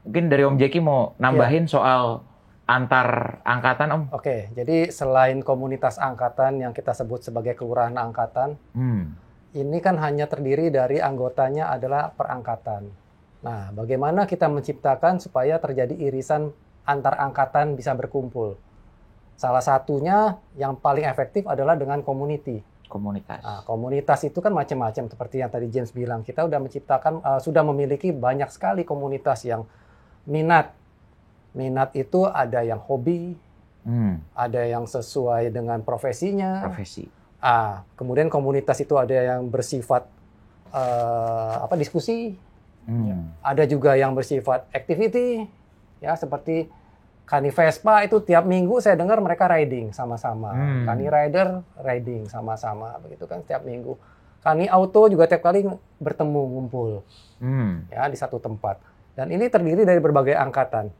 S4: Mungkin dari Om Jeki mau nambahin soal antar angkatan, Om.
S2: Oke, jadi selain komunitas angkatan yang kita sebut sebagai kelurahan angkatan, ini kan hanya terdiri dari anggotanya adalah perangkatan. Nah, bagaimana kita menciptakan supaya terjadi irisan antar angkatan bisa berkumpul? Salah satunya yang paling efektif adalah dengan
S4: Komunitas.
S2: Nah, komunitas itu kan macam-macam seperti yang tadi James bilang. Kita sudah menciptakan, sudah memiliki banyak sekali komunitas yang minat. Minat itu ada yang hobi, ada yang sesuai dengan profesinya. Kemudian komunitas itu ada yang bersifat diskusi, ada juga yang bersifat activity, ya seperti Kani Vespa itu tiap minggu saya dengar mereka riding sama-sama. Kani Rider riding sama-sama, begitu kan tiap minggu. Kani Auto juga tiap kali bertemu ngumpul, ya di satu tempat. Dan ini terdiri dari berbagai angkatan.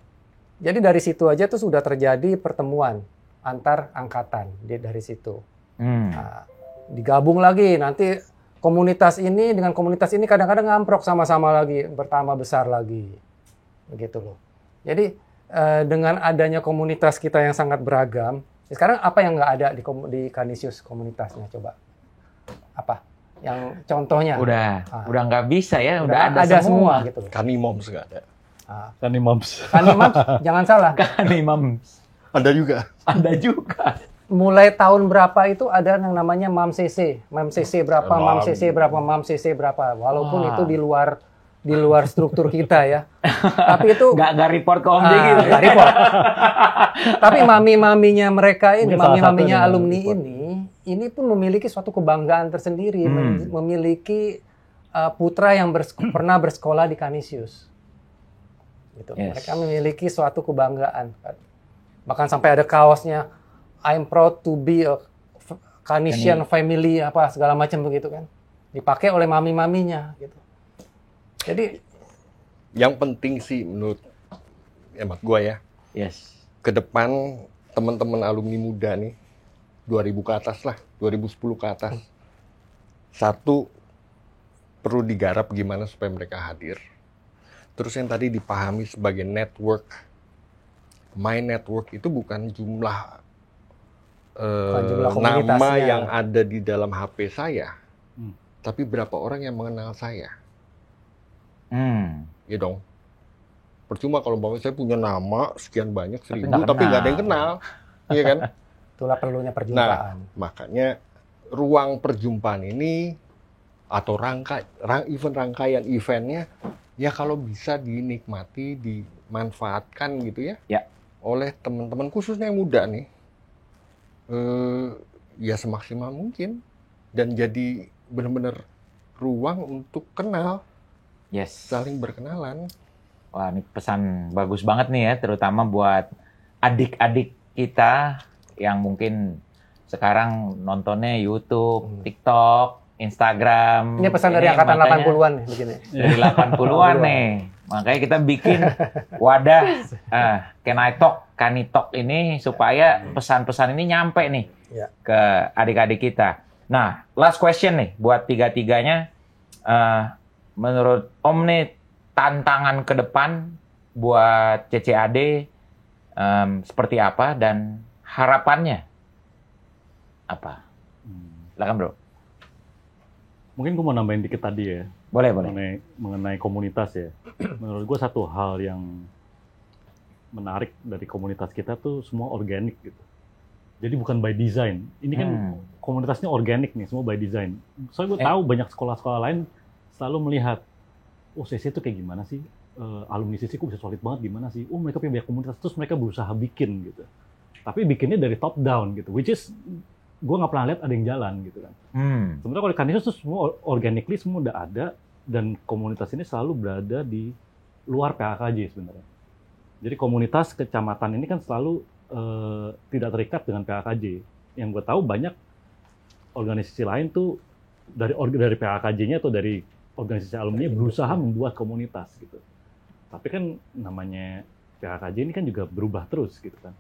S2: Jadi dari situ aja tuh sudah terjadi pertemuan antar angkatan dari situ. Nah, digabung lagi nanti komunitas ini dengan komunitas ini kadang-kadang ngamprok sama-sama lagi, bertambah besar lagi, begitu loh. Jadi dengan adanya komunitas kita yang sangat beragam, sekarang apa yang nggak ada di Canisius komunitasnya coba? Apa? Yang contohnya?
S4: Udah nggak bisa ya, udah
S2: ada semua gitu loh.
S1: Kani Moms nggak ada.
S3: Kani Moms.
S2: Kani Moms, jangan salah.
S4: Kani Moms.
S1: Ada juga.
S4: Ada juga.
S2: Mulai tahun berapa itu ada yang namanya Mam CC. Mam CC berapa, Mam CC berapa, Mam CC berapa. Walaupun itu di luar struktur kita ya. Tapi itu
S4: nggak report ke Om Jeki.
S2: Nggak report. Tapi mami-maminya mereka ini, mami-maminya alumni ini pun memiliki suatu kebanggaan tersendiri, memiliki putra yang pernah bersekolah di Canisius. Gitu. Yes. Mereka memiliki suatu kebanggaan. Bahkan sampai ada kaosnya, I'm proud to be a Canisian family, apa segala macam begitu kan. Dipakai oleh mami-maminya gitu. Jadi
S1: yang penting sih menurut hemat gue ya.
S4: Yes.
S1: Ke depan teman-teman alumni muda nih 2000 ke atas lah, 2010 ke atas. Satu, perlu digarap gimana supaya mereka hadir. Terus yang tadi dipahami sebagai network. My network itu bukan jumlah nama yang ada di dalam HP saya. Tapi berapa orang yang mengenal saya. Ya dong. Percuma kalau saya punya nama sekian banyak, 1000, tapi nggak ada yang kenal. Iya kan?
S2: Itulah perlunya perjumpaan.
S1: Nah, makanya ruang perjumpaan ini atau rangkaian eventnya ya kalau bisa dinikmati, dimanfaatkan gitu ya. Oleh teman-teman khususnya yang muda nih. Ya semaksimal mungkin dan jadi benar-benar ruang untuk kenal.
S4: Yes.
S1: Saling berkenalan.
S4: Wah, ini pesan bagus banget nih ya, terutama buat adik-adik kita yang mungkin sekarang nontonnya YouTube, TikTok, Instagram.
S2: Ini pesan dari angkatan 80-an nih begini.
S4: Dari 80-an nih. Makanya kita bikin wadah Kani Talk ini supaya pesan-pesan ini nyampe nih ke adik-adik kita. Nah, last question nih buat tiga-tiganya. Menurut Om nih, tantangan ke depan buat CCAD seperti apa dan harapannya apa? Silakan Bro.
S3: Mungkin gue mau nambahin dikit tadi ya.
S4: Boleh.
S3: Mengenai komunitas ya. Menurut gue satu hal yang menarik dari komunitas kita tuh semua organik gitu. Jadi bukan by design. Ini kan komunitasnya organik nih, semua by design. Soalnya gue tahu banyak sekolah-sekolah lain selalu melihat, CC itu kayak gimana sih? alumni sisi kok bisa solid banget gimana sih? Oh mereka punya banyak komunitas, terus mereka berusaha bikin gitu. Tapi bikinnya dari top down gitu, which is gue nggak pernah lihat ada yang jalan gitu kan. Sebenarnya kalau di Canisius tuh semua organically semua udah ada dan komunitas ini selalu berada di luar PAKJ sebenarnya. Jadi komunitas kecamatan ini kan selalu tidak terikat dengan PAKJ. Yang gue tahu banyak organisasi lain tuh dari PAKJ-nya atau dari organisasi alumni berusaha membuat komunitas gitu. Tapi kan namanya PAKJ ini kan juga berubah terus gitu kan.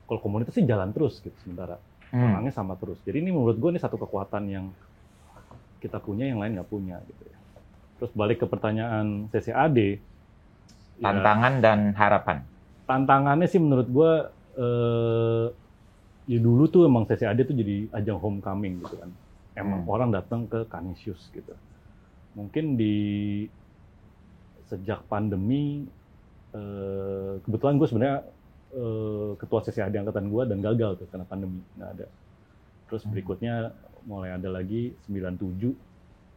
S3: Kalau komunitas sih jalan terus gitu sementara. Orangnya sama terus. Jadi ini menurut gue ini satu kekuatan yang kita punya yang lain nggak punya gitu ya. Terus balik ke pertanyaan CCAD.
S4: Tantangan dan harapan.
S3: Tantangannya sih menurut gue ya dulu tuh emang CCAD tuh jadi ajang homecoming gitu kan. Emang orang datang ke Canisius gitu. Mungkin sejak pandemi, kebetulan gue sebenarnya ketua CCAD angkatan gue dan gagal tuh karena pandemi, nggak ada. Terus berikutnya mulai ada lagi 97,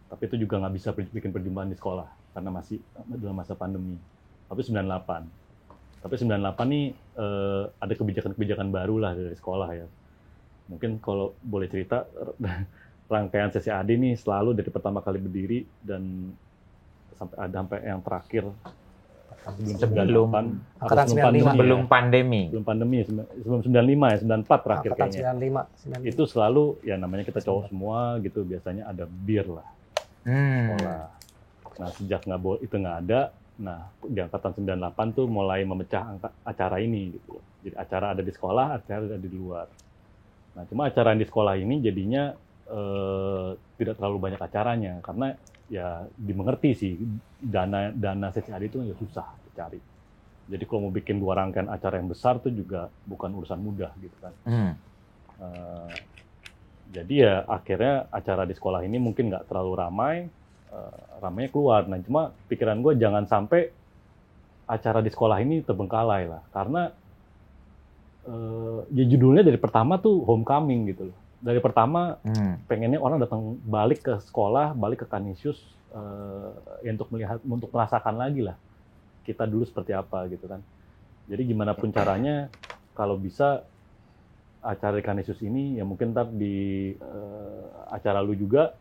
S3: tapi itu juga nggak bisa bikin perjumpaan di sekolah karena masih dalam masa pandemi. Tapi 98. Tapi 98 nih ada kebijakan-kebijakan baru lah dari sekolah ya. Mungkin kalau boleh cerita, rangkaian CCAD ini selalu dari pertama kali berdiri dan sampai yang terakhir
S4: sebelum pandemi.
S3: Sebelum pandemi, sebelum 95 ya, 94 terakhir
S2: Angkatan
S3: kayaknya.
S2: 95.
S3: Itu selalu ya namanya kita cowok semua gitu, biasanya ada bir lah. Sekolah. Nah, sejak itu nggak ada, nah di angkatan 98 tuh mulai memecah acara ini gitu. Jadi acara ada di sekolah, acara ada di luar. Nah, cuma acara yang di sekolah ini jadinya tidak terlalu banyak acaranya karena ya dimengerti sih dana CCAD itu ya susah dicari. Jadi kalau mau bikin 2 rangkaian acara yang besar tuh juga bukan urusan mudah gitu kan. Jadi ya akhirnya acara di sekolah ini mungkin nggak terlalu ramai, ramainya keluar. Nah cuma pikiran gue jangan sampai acara di sekolah ini terbengkalai lah, karena ya judulnya dari pertama tuh homecoming gitu loh. Dari pertama pengennya orang datang balik ke sekolah, balik ke Canisius ya untuk merasakan lagi lah kita dulu seperti apa gitu kan. Jadi gimana pun caranya kalau bisa acara di Canisius ini ya mungkin ntar di acara lu juga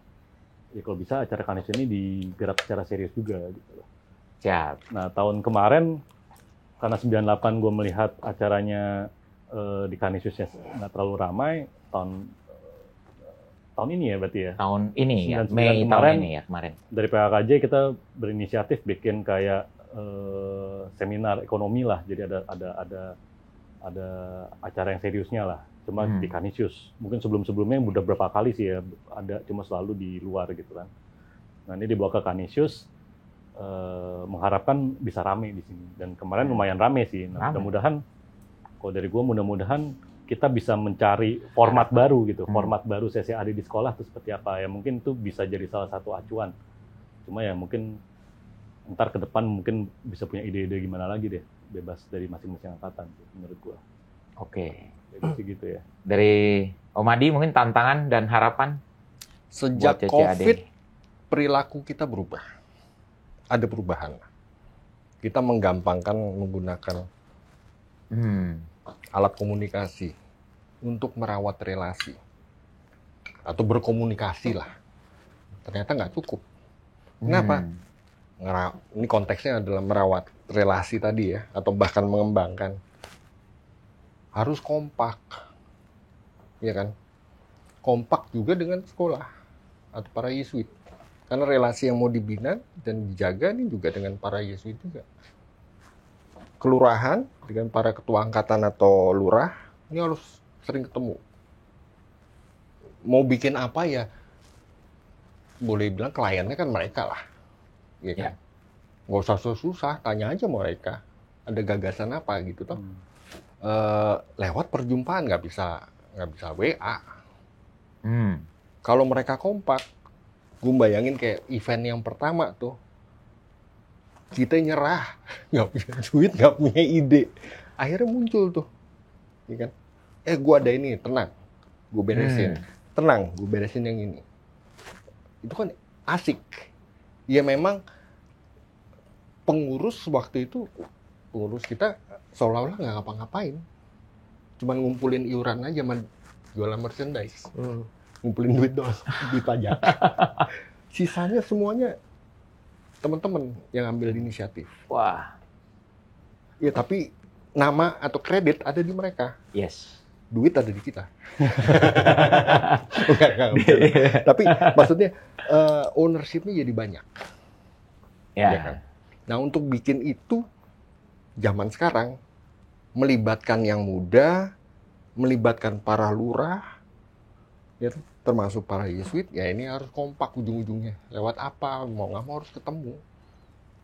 S3: ya kalau bisa acara Canisius ini digarap secara serius juga gitu loh.
S4: Siap.
S3: Nah tahun kemarin karena 98 gue melihat acaranya di Canisius ya nggak terlalu ramai, tahun ini ya berarti ya?
S4: Tahun ini ya,
S3: 99
S4: Mei
S3: kemarin,
S4: tahun ini ya kemarin.
S3: Dari PAKJ kita berinisiatif bikin kayak seminar ekonomi lah, jadi ada acara yang seriusnya lah, cuma di Canisius. Mungkin sebelumnya udah berapa kali sih ya, ada cuma selalu di luar gitu kan. Nah ini dibawa ke Canisius, mengharapkan bisa rame di sini. Dan kemarin lumayan rame sih. Nah, mudah-mudahan, kalau dari gue mudah-mudahan kita bisa mencari format baru gitu, format baru CCAD di sekolah itu seperti apa ya, mungkin itu bisa jadi salah satu acuan. Cuma ya mungkin ntar ke depan mungkin bisa punya ide-ide gimana lagi deh, bebas dari masing-masing angkatan menurut gua.
S4: Oke.
S3: Jadi gitu ya.
S4: Dari Om Adi mungkin tantangan dan harapan
S1: sejak COVID perilaku kita berubah, ada perubahan. Kita menggampangkan menggunakan alat komunikasi untuk merawat relasi atau berkomunikasi lah. Ternyata nggak cukup. Kenapa? Ini konteksnya adalah merawat relasi tadi ya, atau bahkan mengembangkan. Harus kompak, ya kan? Kompak juga dengan sekolah atau para Yesuit. Karena relasi yang mau dibina dan dijaga ini juga dengan para Yesuit juga. Kelurahan dengan para ketua angkatan atau lurah ini harus sering ketemu. Mau bikin apa ya, boleh bilang kliennya kan mereka lah, ya kan? Nggak usah susah, tanya aja mereka ada gagasan apa gitu toh. Lewat perjumpaan nggak bisa WA. Kalau mereka kompak, gue bayangin kayak event yang pertama tuh, kita nyerah, nggak punya duit, nggak punya ide. Akhirnya muncul tuh, ya kan? Gue ada ini, tenang, gue beresin. Tenang, gue beresin yang ini. Itu kan asik. Ya memang pengurus waktu itu, pengurus kita seolah-olah nggak ngapa-ngapain. Cuman ngumpulin iuran aja, jualan merchandise. Ngumpulin duit doang, duit pajak. Sisanya semuanya teman-teman yang ambil inisiatif.
S4: Wah.
S1: Ya tapi nama atau kredit ada di mereka.
S4: Yes.
S1: Duit ada di kita. Enggak. Tapi maksudnya ownership-nya jadi banyak.
S4: Ya.
S1: Ya kan? Nah, untuk bikin itu zaman sekarang melibatkan yang muda, melibatkan para lurah, ya, termasuk para Yesuit, ya ini harus kompak ujung-ujungnya. Lewat apa? Mau nggak mau harus ketemu.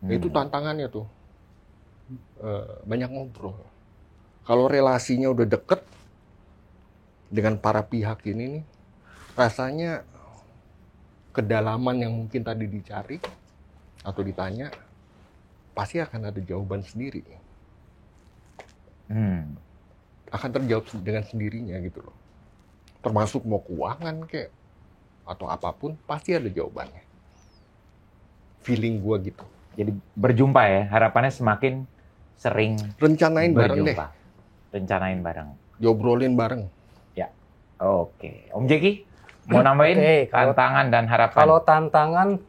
S1: Ya, itu tantangannya tuh. Banyak ngobrol. Kalau relasinya udah deket dengan para pihak ini nih, rasanya kedalaman yang mungkin tadi dicari atau ditanya, pasti akan ada jawaban sendiri. Akan terjawab dengan sendirinya gitu loh. Termasuk mau keuangan kayak atau apapun, pasti ada jawabannya. Feeling gua gitu.
S4: Jadi berjumpa ya, harapannya semakin sering
S1: Rencanain bareng deh.
S4: Rencanain bareng.
S1: Diobrolin bareng.
S4: Ya. Oke. Om Jeki, mau nambahin tantangan dan harapan?
S2: Kalau tantangan,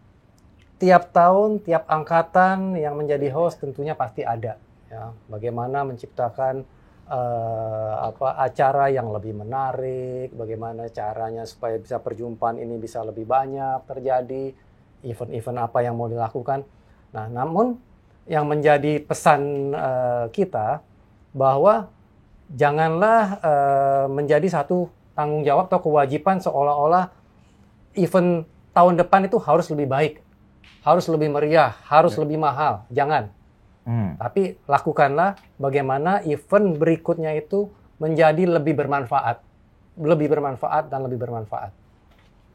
S2: tiap tahun, tiap angkatan yang menjadi host tentunya pasti ada. Ya, bagaimana menciptakan acara yang lebih menarik, bagaimana caranya supaya bisa perjumpaan ini bisa lebih banyak terjadi, event-event apa yang mau dilakukan. Nah, namun yang menjadi pesan kita bahwa janganlah menjadi satu tanggung jawab atau kewajiban seolah-olah event tahun depan itu harus lebih baik, harus lebih meriah, harus lebih mahal. Jangan. Tapi lakukanlah bagaimana event berikutnya itu menjadi lebih bermanfaat dan lebih bermanfaat.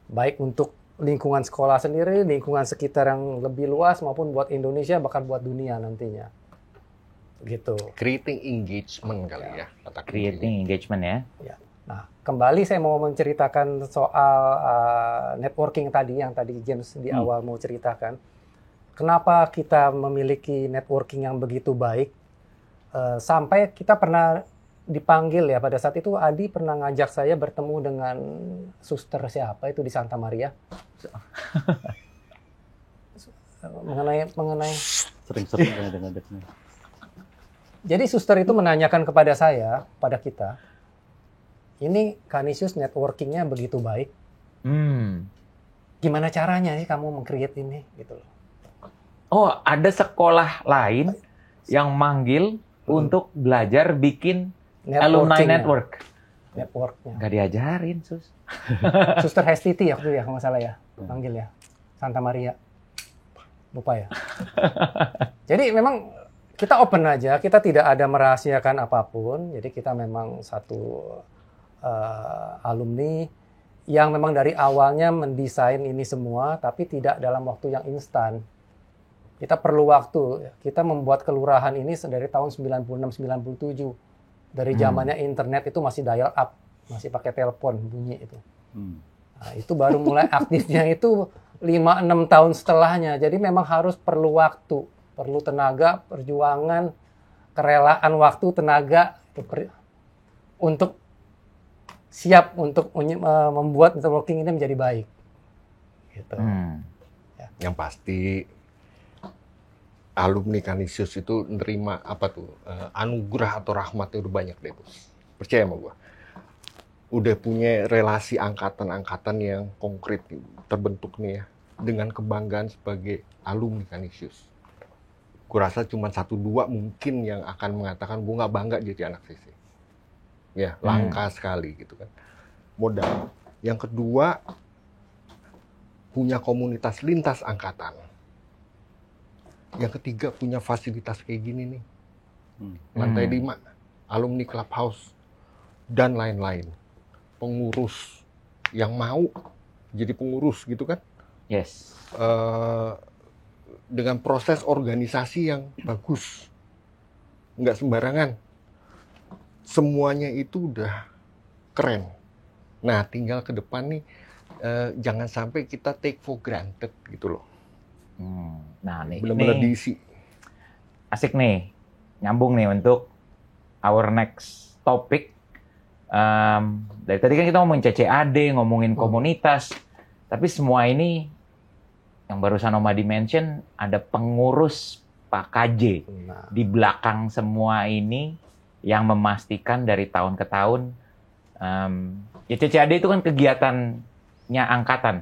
S2: Baik untuk lingkungan sekolah sendiri, lingkungan sekitar yang lebih luas maupun buat Indonesia, bahkan buat dunia nantinya. Gitu.
S1: Creating engagement kali ya.
S4: Creating engagement ya.
S2: Ya. Nah, kembali saya mau menceritakan soal networking tadi yang tadi James di awal mau ceritakan. Kenapa kita memiliki networking yang begitu baik? Sampai kita pernah dipanggil ya, pada saat itu Adi pernah ngajak saya bertemu dengan suster siapa itu di Santa Maria. mengenai
S3: Sering-sering dengan deknya.
S2: Jadi suster itu menanyakan kepada saya, pada kita, ini Canisius networkingnya begitu baik. Gimana caranya sih kamu meng-create ini? Gitu loh.
S4: Oh, ada sekolah lain yang manggil untuk belajar bikin alumni network.
S2: Networknya.
S4: Nggak diajarin, Sus.
S2: Suster Hestiti ya, kalau nggak salah ya, manggil ya. Santa Maria. Lupa ya. Jadi memang kita open aja, kita tidak ada merahasiakan apapun. Jadi kita memang satu alumni yang memang dari awalnya mendesain ini semua, tapi tidak dalam waktu yang instan. Kita perlu waktu. Kita membuat kelurahan ini dari tahun 96-97. Dari zamannya internet itu masih dial up, masih pakai telepon bunyi itu. Nah, itu baru mulai aktifnya itu 5-6 tahun setelahnya. Jadi memang harus perlu waktu, perlu tenaga, perjuangan, kerelaan waktu, tenaga untuk siap untuk membuat networking ini menjadi baik. Gitu.
S1: Ya. Yang pasti alumni Canisius itu nerima anugerah atau rahmatnya udah banyak deh, Bos. Percaya sama gua. Udah punya relasi angkatan-angkatan yang konkret terbentuk nih ya, dengan kebanggaan sebagai alumni Canisius. Gua rasa cuma 1-2 mungkin yang akan mengatakan gua nggak bangga jadi anak CC. Ya, langka sekali gitu kan. Modal. Yang kedua, punya komunitas lintas angkatan. Yang ketiga, punya fasilitas kayak gini nih. Lantai 5, alumni clubhouse, dan lain-lain. Pengurus yang mau jadi pengurus gitu kan.
S4: Yes.
S1: Dengan proses organisasi yang bagus. Nggak sembarangan. Semuanya itu udah keren. Nah, tinggal ke depan nih, jangan sampai kita take for granted gitu loh.
S4: Nah, nih,
S1: Benar-benar diisi.
S4: asik nih, nyambung nih untuk our next topic. Dari tadi kan kita ngomongin CCAD, ngomongin komunitas, tapi semua ini yang barusan Om Adi mention, ada pengurus Pak KJ di belakang semua ini yang memastikan dari tahun ke tahun. Ya CCAD itu kan kegiatannya angkatan.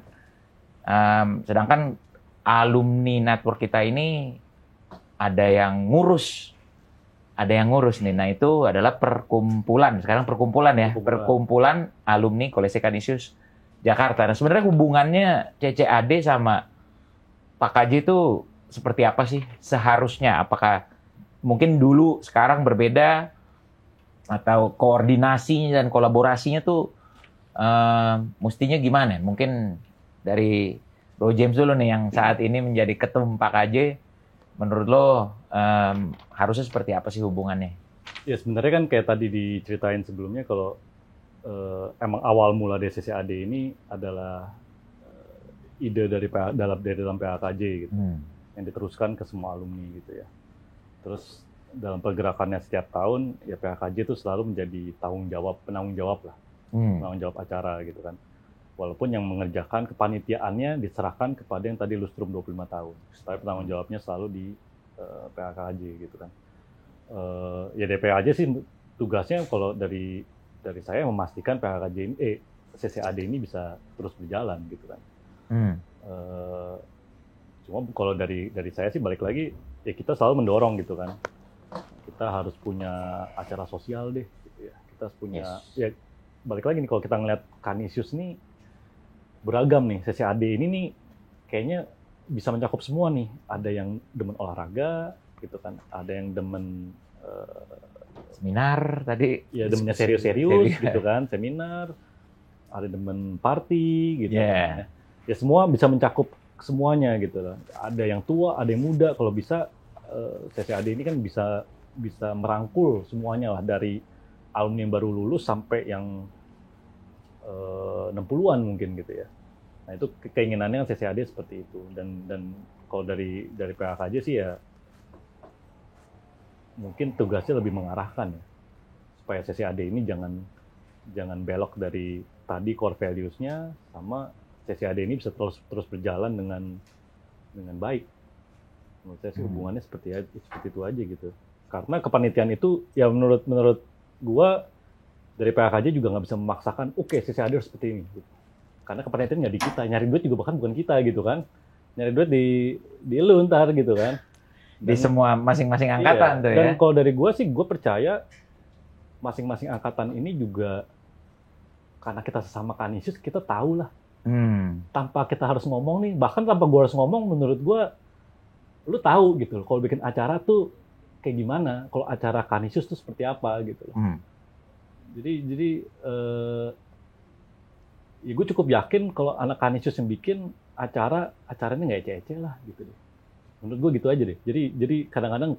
S4: Sedangkan alumni network kita ini ada yang ngurus nih. Nah itu adalah perkumpulan. Sekarang perkumpulan ya, perkumpulan alumni Kolese Kanisius Jakarta. Nah sebenarnya hubungannya CCAD sama Pak KJ itu seperti apa sih seharusnya? Apakah mungkin dulu sekarang berbeda atau koordinasinya dan kolaborasinya tuh mestinya gimana? Mungkin dari Bro James dulu nih yang saat ini menjadi ketum Pak KJ. Menurut lo harusnya seperti apa sih hubungannya?
S3: Ya sebenarnya kan kayak tadi diceritain sebelumnya kalau emang awal mula DCCAD ini adalah ide dari dalam PAKJ gitu, yang diteruskan ke semua alumni gitu ya. Terus dalam pergerakannya setiap tahun ya PAKJ itu selalu menjadi penanggung jawab lah, penanggung jawab acara gitu kan. Walaupun yang mengerjakan kepanitiaannya diserahkan kepada yang tadi lustrum 25 tahun. Tapi penanggung jawabnya selalu di PAKJ gitu kan. Ya DPAJ sih tugasnya kalau dari saya memastikan PAKJ ini, CCAD ini bisa terus berjalan gitu kan. Cuma kalau dari saya sih balik lagi, ya kita selalu mendorong gitu kan. Kita harus punya acara sosial deh gitu ya. Kita harus punya, ya balik lagi nih kalau kita ngeliat Kanisius nih, beragam nih, CCAD ini nih kayaknya bisa mencakup semua nih. Ada yang demen olahraga gitu kan, ada yang demen
S4: seminar tadi.
S3: Ya demennya serius-serius gitu kan, seminar, ada demen party gitu kan. Ya semua bisa mencakup semuanya gitu loh. Ada yang tua, ada yang muda, kalau bisa CCAD ini kan bisa merangkul semuanya lah, dari alumni yang baru lulus sampai yang 60-an mungkin gitu ya. Nah itu keinginannya CCAD seperti itu, dan kalau dari PAKJ sih ya mungkin tugasnya lebih mengarahkan ya, supaya CCAD ini jangan belok dari tadi core values-nya, sama CCAD ini bisa terus berjalan dengan baik. Menurut saya sih hubungannya seperti itu aja gitu. Karena kepanitiaan itu ya menurut gua dari PAKJ juga nggak bisa memaksakan, oke, CCAD harus seperti ini. Gitu. Karena kepanitiaan nggak di kita, nyari duit juga bahkan bukan kita gitu kan. Nyari duit di lu ntar gitu kan.
S4: Di semua masing-masing angkatan tuh ya.
S3: Dan kalau dari gue sih, gue percaya masing-masing angkatan ini juga, karena kita sesama Kanisius, kita tahu lah. Tanpa kita harus ngomong nih, bahkan tanpa gue harus ngomong, menurut gue, lu tahu gitu. Kalau bikin acara tuh kayak gimana, kalau acara Kanisius tuh seperti apa gitu. Jadi ya gue cukup yakin kalau anak Kanisius yang bikin acaranya nggak ece-ece lah gitu deh. Menurut gue gitu aja deh. Jadi kadang-kadang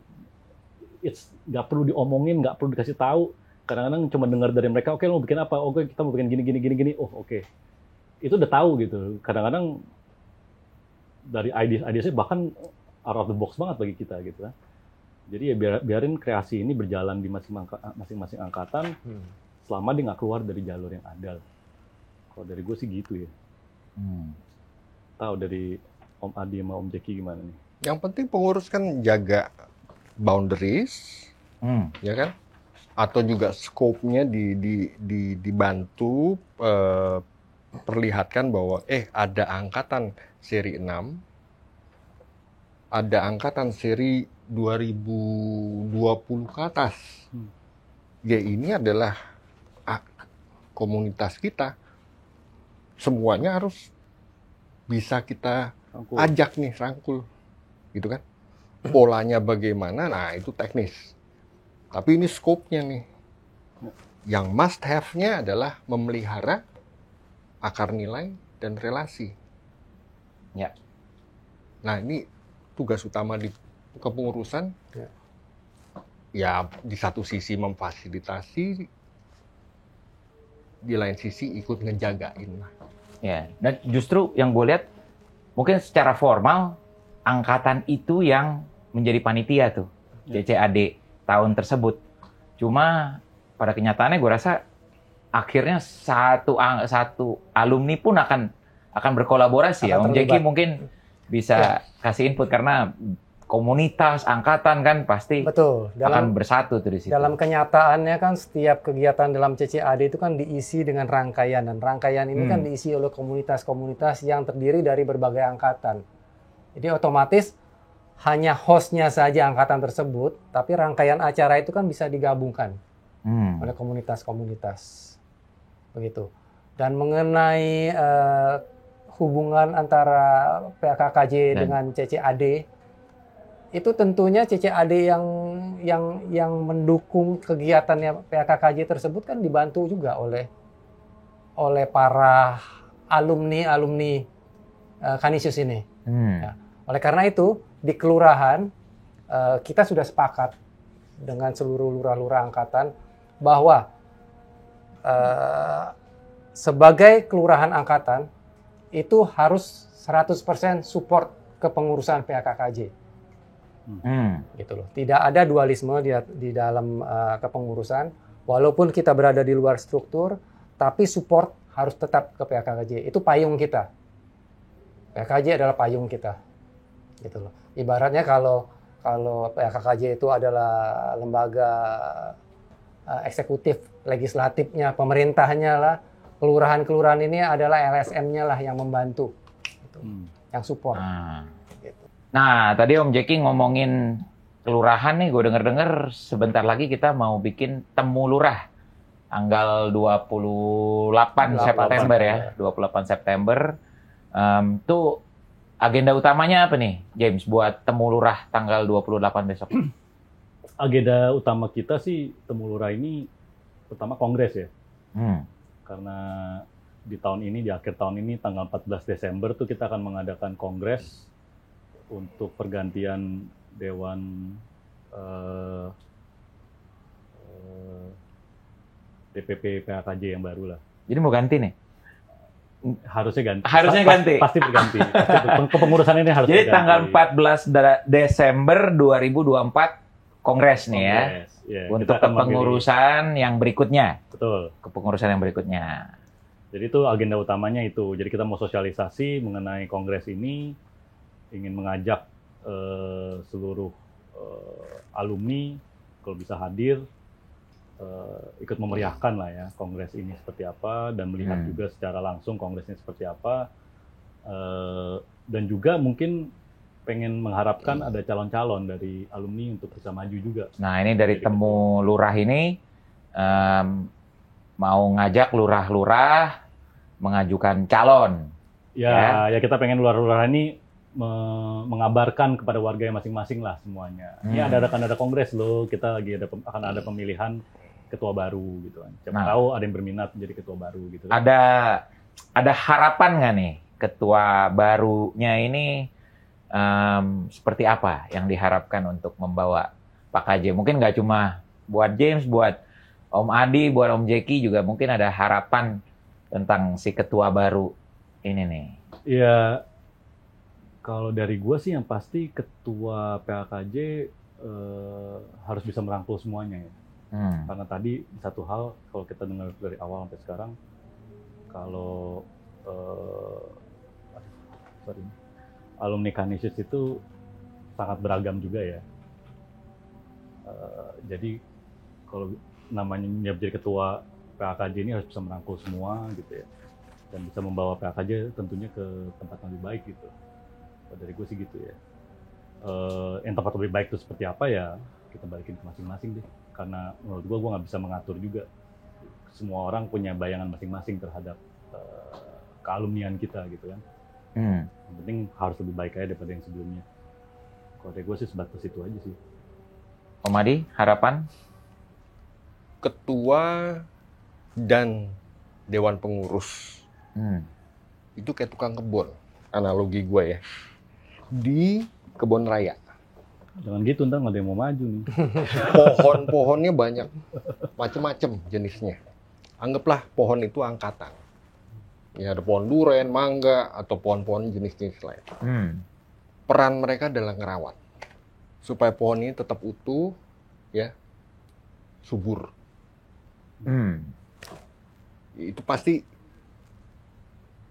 S3: nggak perlu diomongin, nggak perlu dikasih tahu. Kadang-kadang cuma dengar dari mereka, oke, lo mau bikin apa? Oke, kita mau bikin gini. Oh, oke. Itu udah tahu gitu. Kadang-kadang dari ide-ide bahkan out of the box banget bagi kita gitu kan. Jadi ya biarin kreasi ini berjalan di masing-masing angkatan selama dia nggak keluar dari jalur yang ada. Kalau dari gue sih gitu ya. Tahu dari Om Adi sama Om Jeki gimana nih?
S1: Yang penting pengurus kan jaga boundaries, ya kan? Atau juga scope-nya dibantu perlihatkan bahwa ada angkatan seri 6, ada angkatan seri 2020 ke atas. Ya ini adalah komunitas kita. Semuanya harus bisa kita ajak nih, rangkul. Gitu kan? Polanya bagaimana? Nah, itu teknis. Tapi ini scope-nya nih. Yang must have-nya adalah memelihara akar nilai dan relasi.
S4: Ya.
S1: Nah, ini tugas utama di kepengurusan. Ya, di satu sisi memfasilitasi, di lain sisi ikut ngejagain lah.
S4: Ya, dan justru yang gue lihat mungkin secara formal angkatan itu yang menjadi panitia tuh. CCAD tahun tersebut. Cuma pada kenyataannya gue rasa akhirnya satu alumni pun akan berkolaborasi ya. Om Jeki mungkin bisa kasih input karena komunitas angkatan kan pasti
S2: betul.
S4: Akan bersatu tuh di situ.
S2: Dalam kenyataannya kan setiap kegiatan dalam CCAD itu kan diisi dengan rangkaian, dan rangkaian ini kan diisi oleh komunitas-komunitas yang terdiri dari berbagai angkatan. Jadi otomatis hanya hostnya saja angkatan tersebut, tapi rangkaian acara itu kan bisa digabungkan oleh komunitas-komunitas. Begitu. Dan mengenai hubungan antara PKKJ dengan CCAD, itu tentunya CCAD yang mendukung kegiatannya PKKJ tersebut kan dibantu juga oleh para alumni Kanisius ini. Ya. Oleh karena itu di kelurahan kita sudah sepakat dengan seluruh lurah-lurah angkatan bahwa sebagai kelurahan angkatan itu harus 100% support kepengurusan PKKJ. Gitu loh. Tidak ada dualisme di dalam kepengurusan. Walaupun kita berada di luar struktur, tapi support harus tetap ke PKKJ. Itu payung kita. PKKJ adalah payung kita. Gitu loh. Ibaratnya kalau PKKJ itu adalah lembaga eksekutif, legislatifnya, pemerintahnya lah, kelurahan-kelurahan ini adalah LSM-nya lah yang membantu, gitu. Yang support.
S4: Nah, tadi Om Jeki ngomongin kelurahan nih, gue denger-denger sebentar lagi kita mau bikin temu lurah. Tanggal 28 September ya, 28 September. Tuh agenda utamanya apa nih, James, buat temu lurah tanggal 28 besok?
S3: Agenda utama kita sih temu lurah ini pertama kongres ya. Karena di akhir tahun ini, tanggal 14 Desember tuh kita akan mengadakan kongres untuk pergantian Dewan DPP PKKJ yang baru lah.
S4: Jadi mau ganti nih?
S3: Harusnya ganti. Pasti berganti. Kepengurusan ini harus
S4: Jadi
S3: berganti.
S4: Tanggal 14 Desember 2024 kongres nih ya. Untuk kepengurusan yang berikutnya.
S3: Betul.
S4: Kepengurusan yang berikutnya.
S3: Jadi itu agenda utamanya itu. Jadi kita mau sosialisasi mengenai kongres ini. Ingin mengajak seluruh alumni kalau bisa hadir, ikut memeriahkan lah ya kongres ini seperti apa, dan melihat juga secara langsung kongresnya seperti apa, dan juga mungkin pengen mengharapkan ada calon-calon dari alumni untuk bisa maju juga.
S4: Nah ini dari temu lurah ini mau ngajak lurah-lurah mengajukan calon.
S3: Ya kita pengen lurah-lurah ini mengabarkan kepada warga yang masing-masing lah semuanya. Ini akan ada kongres loh, kita lagi akan ada pemilihan ketua baru gitu kan. Siapa tahu ada yang berminat menjadi ketua baru gitu.
S4: Ada harapan nggak nih ketua barunya ini seperti apa yang diharapkan untuk membawa Pak KJ? Mungkin nggak cuma buat James, buat Om Adi, buat Om Jeki juga mungkin ada harapan tentang si ketua baru ini nih.
S3: Iya. Kalau dari gue sih yang pasti ketua PKKJ harus bisa merangkul semuanya ya. Karena tadi satu hal kalau kita dengar dari awal sampai sekarang, kalau alumni Kanisius itu sangat beragam juga ya. Jadi kalau namanya jadi ketua PKKJ ini harus bisa merangkul semua gitu ya. Dan bisa membawa PKKJ tentunya ke tempat yang lebih baik gitu. Dari gue sih gitu ya. Yang tempat lebih baik itu seperti apa ya kita balikin ke masing-masing deh. Karena menurut gue nggak bisa mengatur juga. Semua orang punya bayangan masing-masing terhadap kealumnian kita gitu kan. Yang penting harus lebih baik aja daripada yang sebelumnya. Kalau dari gue sih sebatas itu aja sih.
S4: Om Adi, harapan?
S1: Ketua dan Dewan Pengurus itu kayak tukang kebun. Analogi gue ya. Di kebun raya.
S3: Jangan gitu, ntar nggak ada yang mau maju nih.
S1: Pohon-pohonnya banyak. Macem-macem jenisnya. Anggaplah pohon itu angkatan. Ya ada pohon duren, mangga, atau pohon-pohon jenis-jenis lain. Peran mereka adalah ngerawat. supaya pohon ini tetap utuh, ya, subur. Itu pasti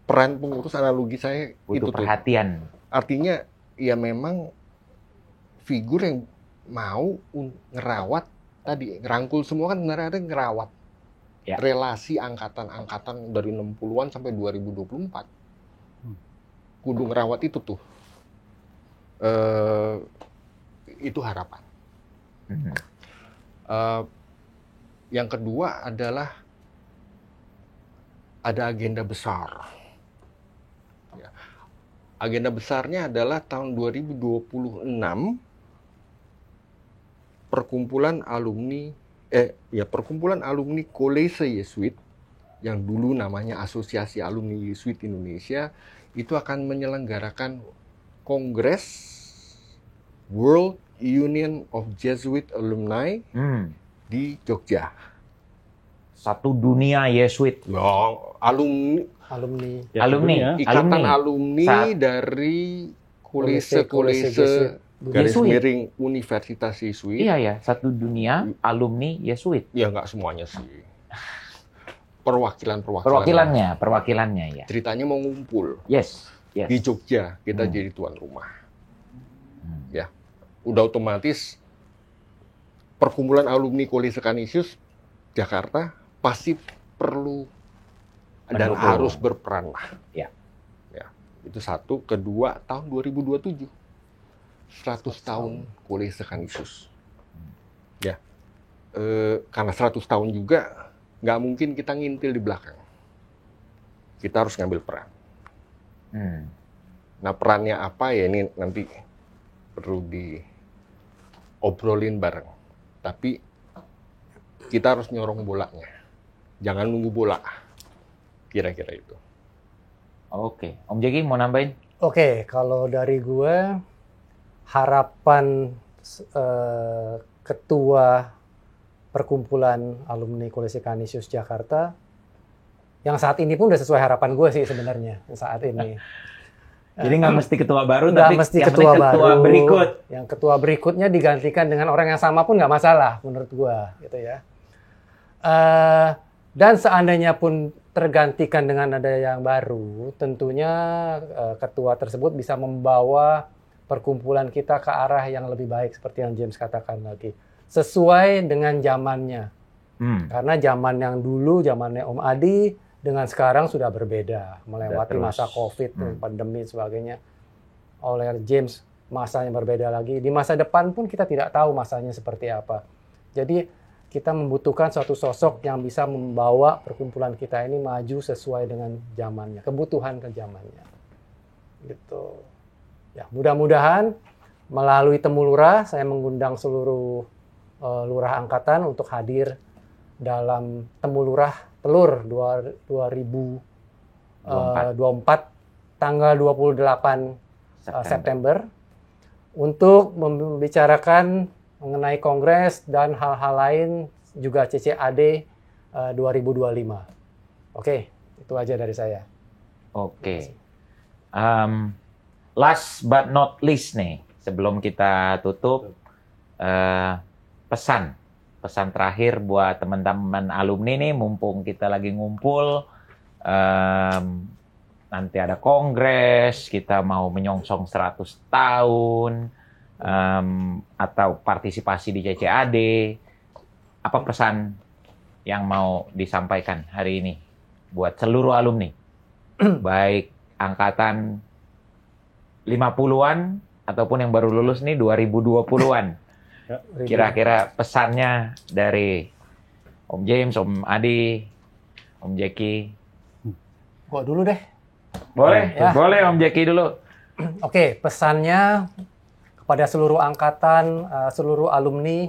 S1: peran pengurus, analogi saya
S4: Butuh
S1: itu tuh.
S4: perhatian.
S1: Artinya ya memang figur yang mau ngerawat tadi, ngerangkul semua kan sebenarnya ada ngerawat.
S4: Ya.
S1: Relasi angkatan-angkatan dari 60-an sampai 2024. Kudu ngerawat itu tuh. Itu harapan. Yang kedua adalah ada agenda besar. Ya. Agenda besarnya adalah tahun 2026 perkumpulan alumni College Yesuit yang dulu namanya Asosiasi Alumni Yesuit Indonesia itu akan menyelenggarakan Kongres World Union of Jesuit Alumni di Jogja.
S4: Satu dunia Yesuit.
S1: Ya, alumni
S3: Ya,
S4: Alumni.
S3: tentunya.
S1: ikatan
S4: Alumni.
S1: alumni dari kolese garis
S4: Yesuit.
S1: miring Universitas Yesuit.
S4: Iya ya, satu dunia alumni Yesuit.
S1: Ya nggak semuanya sih. Perwakilan-perwakilan.
S4: Perwakilannya ya.
S1: Ceritanya mau ngumpul
S4: Yes.
S1: di Jogja, kita jadi tuan rumah. Ya, udah otomatis perkumpulan alumni Kolese Kanisius Jakarta pasti perlu dan
S4: Mendukung.
S1: harus berperan lah.
S4: Ya.
S1: Ya, itu satu. Kedua, tahun 2027 100 tahun Kolese Kanisius. Ya, karena 100 tahun juga nggak mungkin kita ngintil di belakang. Kita harus ngambil peran. Nah, perannya apa ya ini nanti perlu diobrolin bareng. Tapi kita harus nyorong bolanya. Jangan nunggu bola. Kira-kira itu.
S4: Oke, Om Jeki mau nambahin?
S2: Oke, kalau dari gue harapan ketua perkumpulan alumni Kolese Kanisius Jakarta yang saat ini pun udah sesuai harapan gue sih sebenarnya saat ini.
S4: Jadi nggak mesti ketua baru,
S2: Nggak
S4: tapi
S2: mesti
S4: yang
S2: ketua
S4: penting
S2: baru.
S4: berikut.
S2: Yang ketua berikutnya digantikan dengan orang yang sama pun nggak masalah menurut gue, gitu ya. Dan seandainya pun tergantikan dengan ada yang baru, tentunya ketua tersebut bisa membawa perkumpulan kita ke arah yang lebih baik seperti yang James katakan tadi, sesuai dengan zamannya. Karena zaman yang dulu, zamannya Om Adi dengan sekarang sudah berbeda, melewati
S4: Terus.
S2: masa COVID, pandemi dan sebagainya. Oleh James masanya berbeda lagi. Di masa depan pun kita tidak tahu masanya seperti apa. Jadi kita membutuhkan suatu sosok yang bisa membawa perkumpulan kita ini maju sesuai dengan zamannya, kebutuhan ke zamannya. Gitu. Ya, mudah-mudahan melalui Temu Lurah saya mengundang seluruh lurah angkatan untuk hadir dalam Temu Lurah Telur 2024 tanggal 28 September untuk membicarakan mengenai kongres dan hal-hal lain juga CCAD 2025. Oke, itu aja dari saya.
S4: Oke. Last but not least nih, sebelum kita tutup, pesan terakhir buat teman-teman alumni nih, mumpung kita lagi ngumpul, nanti ada kongres, kita mau menyongsong 100 tahun, atau partisipasi di CCAD, apa pesan yang mau disampaikan hari ini buat seluruh alumni, baik angkatan 50-an ataupun yang baru lulus nih 2020-an. Kira-kira pesannya dari Om James, Om Adi, Om Jeki.
S2: Gua dulu deh.
S4: Boleh,
S2: Ya.
S4: boleh Om Jeki dulu.
S2: Oke, pesannya kepada seluruh angkatan, seluruh alumni,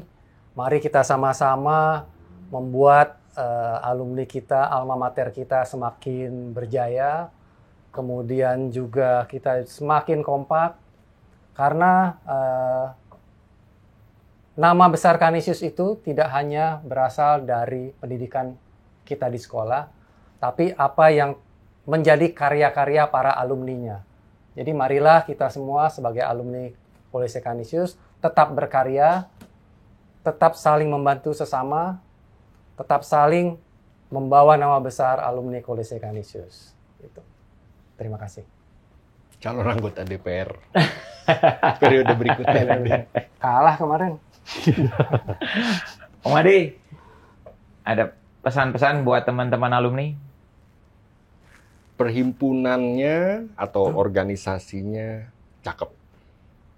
S2: mari kita sama-sama membuat alumni kita, alma mater kita semakin berjaya, kemudian juga kita semakin kompak, karena nama besar Kanisius itu tidak hanya berasal dari pendidikan kita di sekolah, tapi apa yang menjadi karya-karya para alumninya. Jadi marilah kita semua sebagai alumni Kolese Kanisius tetap berkarya, tetap saling membantu sesama, tetap saling membawa nama besar alumni Kolese Canisius. Gitu. Terima kasih.
S1: Calon anggota DPR periode berikutnya.
S2: Kalah kemarin.
S4: Om Adi, ada pesan-pesan buat teman-teman alumni?
S1: Perhimpunannya atau organisasinya cakep.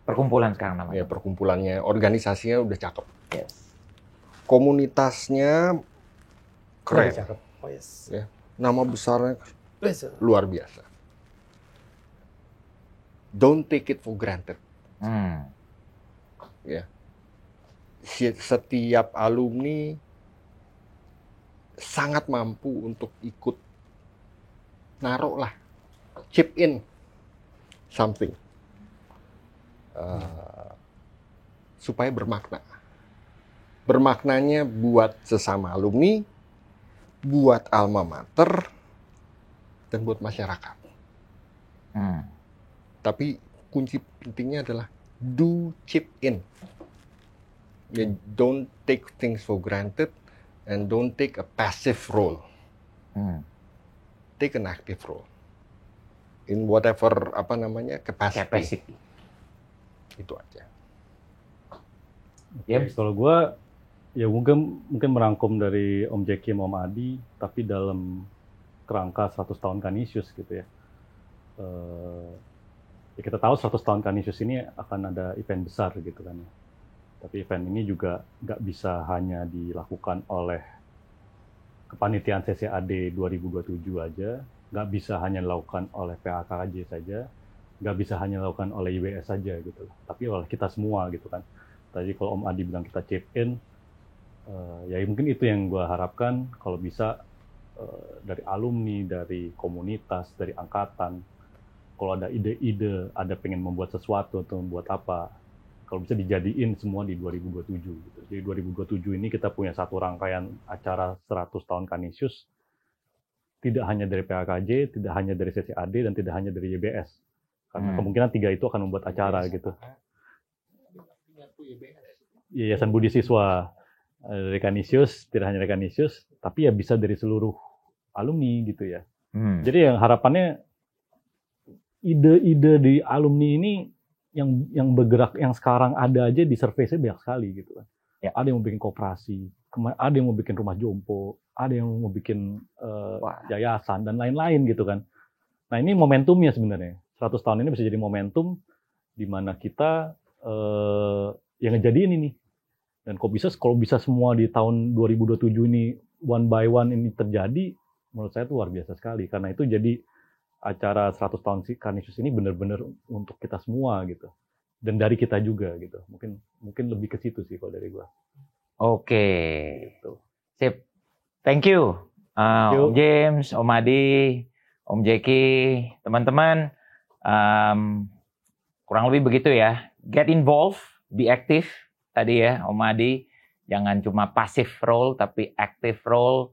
S4: Perkumpulan sekarang namanya.
S1: Ya, perkumpulannya, organisasinya udah cakep.
S4: Yes.
S1: Komunitasnya keren.
S2: Lebih cakep. Oh yes.
S1: Ya, nama besarnya
S2: Yes.
S1: luar biasa. Don't take it for granted. Ya. Setiap alumni sangat mampu untuk ikut naruh lah, chip in something supaya bermakna. Bermaknanya buat sesama alumni, buat alma mater, dan buat masyarakat. Tapi kunci pentingnya adalah do chip in. Ya, don't take things for granted and don't take a passive role. Take an active role in whatever capacity. Itu aja.
S3: Yep. Kalau gue ya mungkin merangkum dari Om Jeki sama Om Adi, tapi dalam kerangka 100 tahun Canisius gitu ya. Ya kita tahu 100 tahun Canisius ini akan ada event besar gitu kan ya. Tapi event ini juga nggak bisa hanya dilakukan oleh kepanitiaan CCAD 2027 aja, nggak bisa hanya dilakukan oleh PAKJ saja, nggak bisa hanya dilakukan oleh IWS saja gitu, tapi oleh kita semua gitu kan. Tadi kalau Om Adi bilang kita chip in, ya mungkin itu yang gue harapkan kalau bisa dari alumni, dari komunitas, dari angkatan, kalau ada ide-ide, ada pengen membuat sesuatu atau membuat apa, kalau bisa dijadiin semua di 2027 gitu. Jadi 2027 ini kita punya satu rangkaian acara 100 tahun Canisius, tidak hanya dari PAKJ, tidak hanya dari CCAD, dan tidak hanya dari YBS. Karena kemungkinan 3 itu akan membuat acara gitu. Yayasan Budi Siswa dari Canisius, tidak hanya dari Canisius, tapi ya bisa dari seluruh alumni gitu ya. Jadi yang harapannya ide-ide di alumni ini yang bergerak, yang sekarang ada aja di survei-nya banyak sekali gitu kan. Ya. Ada yang mau bikin koperasi, ada yang mau bikin rumah jompo, ada yang mau bikin yayasan dan lain-lain gitu kan. Nah ini momentumnya sebenarnya. 100 tahun ini bisa jadi momentum di mana kita yang ngejadiin ini. Dan kalau bisa semua di tahun 2027 ini one by one ini terjadi, menurut saya itu luar biasa sekali. Karena itu jadi acara 100 tahun Canisius ini benar-benar untuk kita semua gitu. Dan dari kita juga gitu. Mungkin lebih ke situ sih kalau dari gua.
S4: Oke.
S3: Gitu.
S4: Sip. Thank you. Om James, Om Adi, Om Jeki, teman-teman. Kurang lebih begitu ya. Get involved, be active. Tadi ya, Om Adi. Jangan cuma passive role, tapi active role.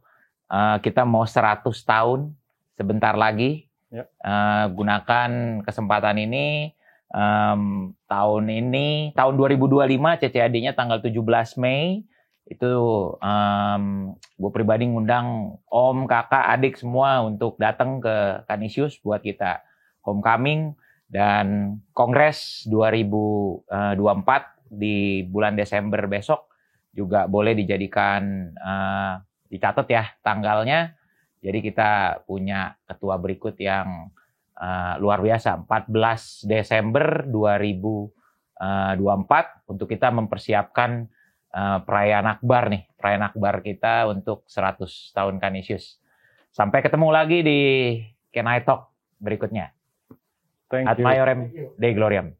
S4: Kita mau 100 tahun sebentar lagi. Yep. Gunakan kesempatan ini. Tahun 2025 CCAD-nya tanggal 17 Mei itu gue pribadi ngundang om, kakak, adik semua untuk datang ke Canisius buat kita homecoming dan kongres 2024 di bulan Desember besok juga boleh dijadikan dicatat ya tanggalnya. Jadi kita punya ketua berikut yang luar biasa, 14 Desember 2024 untuk kita mempersiapkan perayaan akbar nih, perayaan akbar kita untuk 100 tahun Canisius. Sampai ketemu lagi di Kenai Talk berikutnya. Ad Maiorem Dei Gloriam.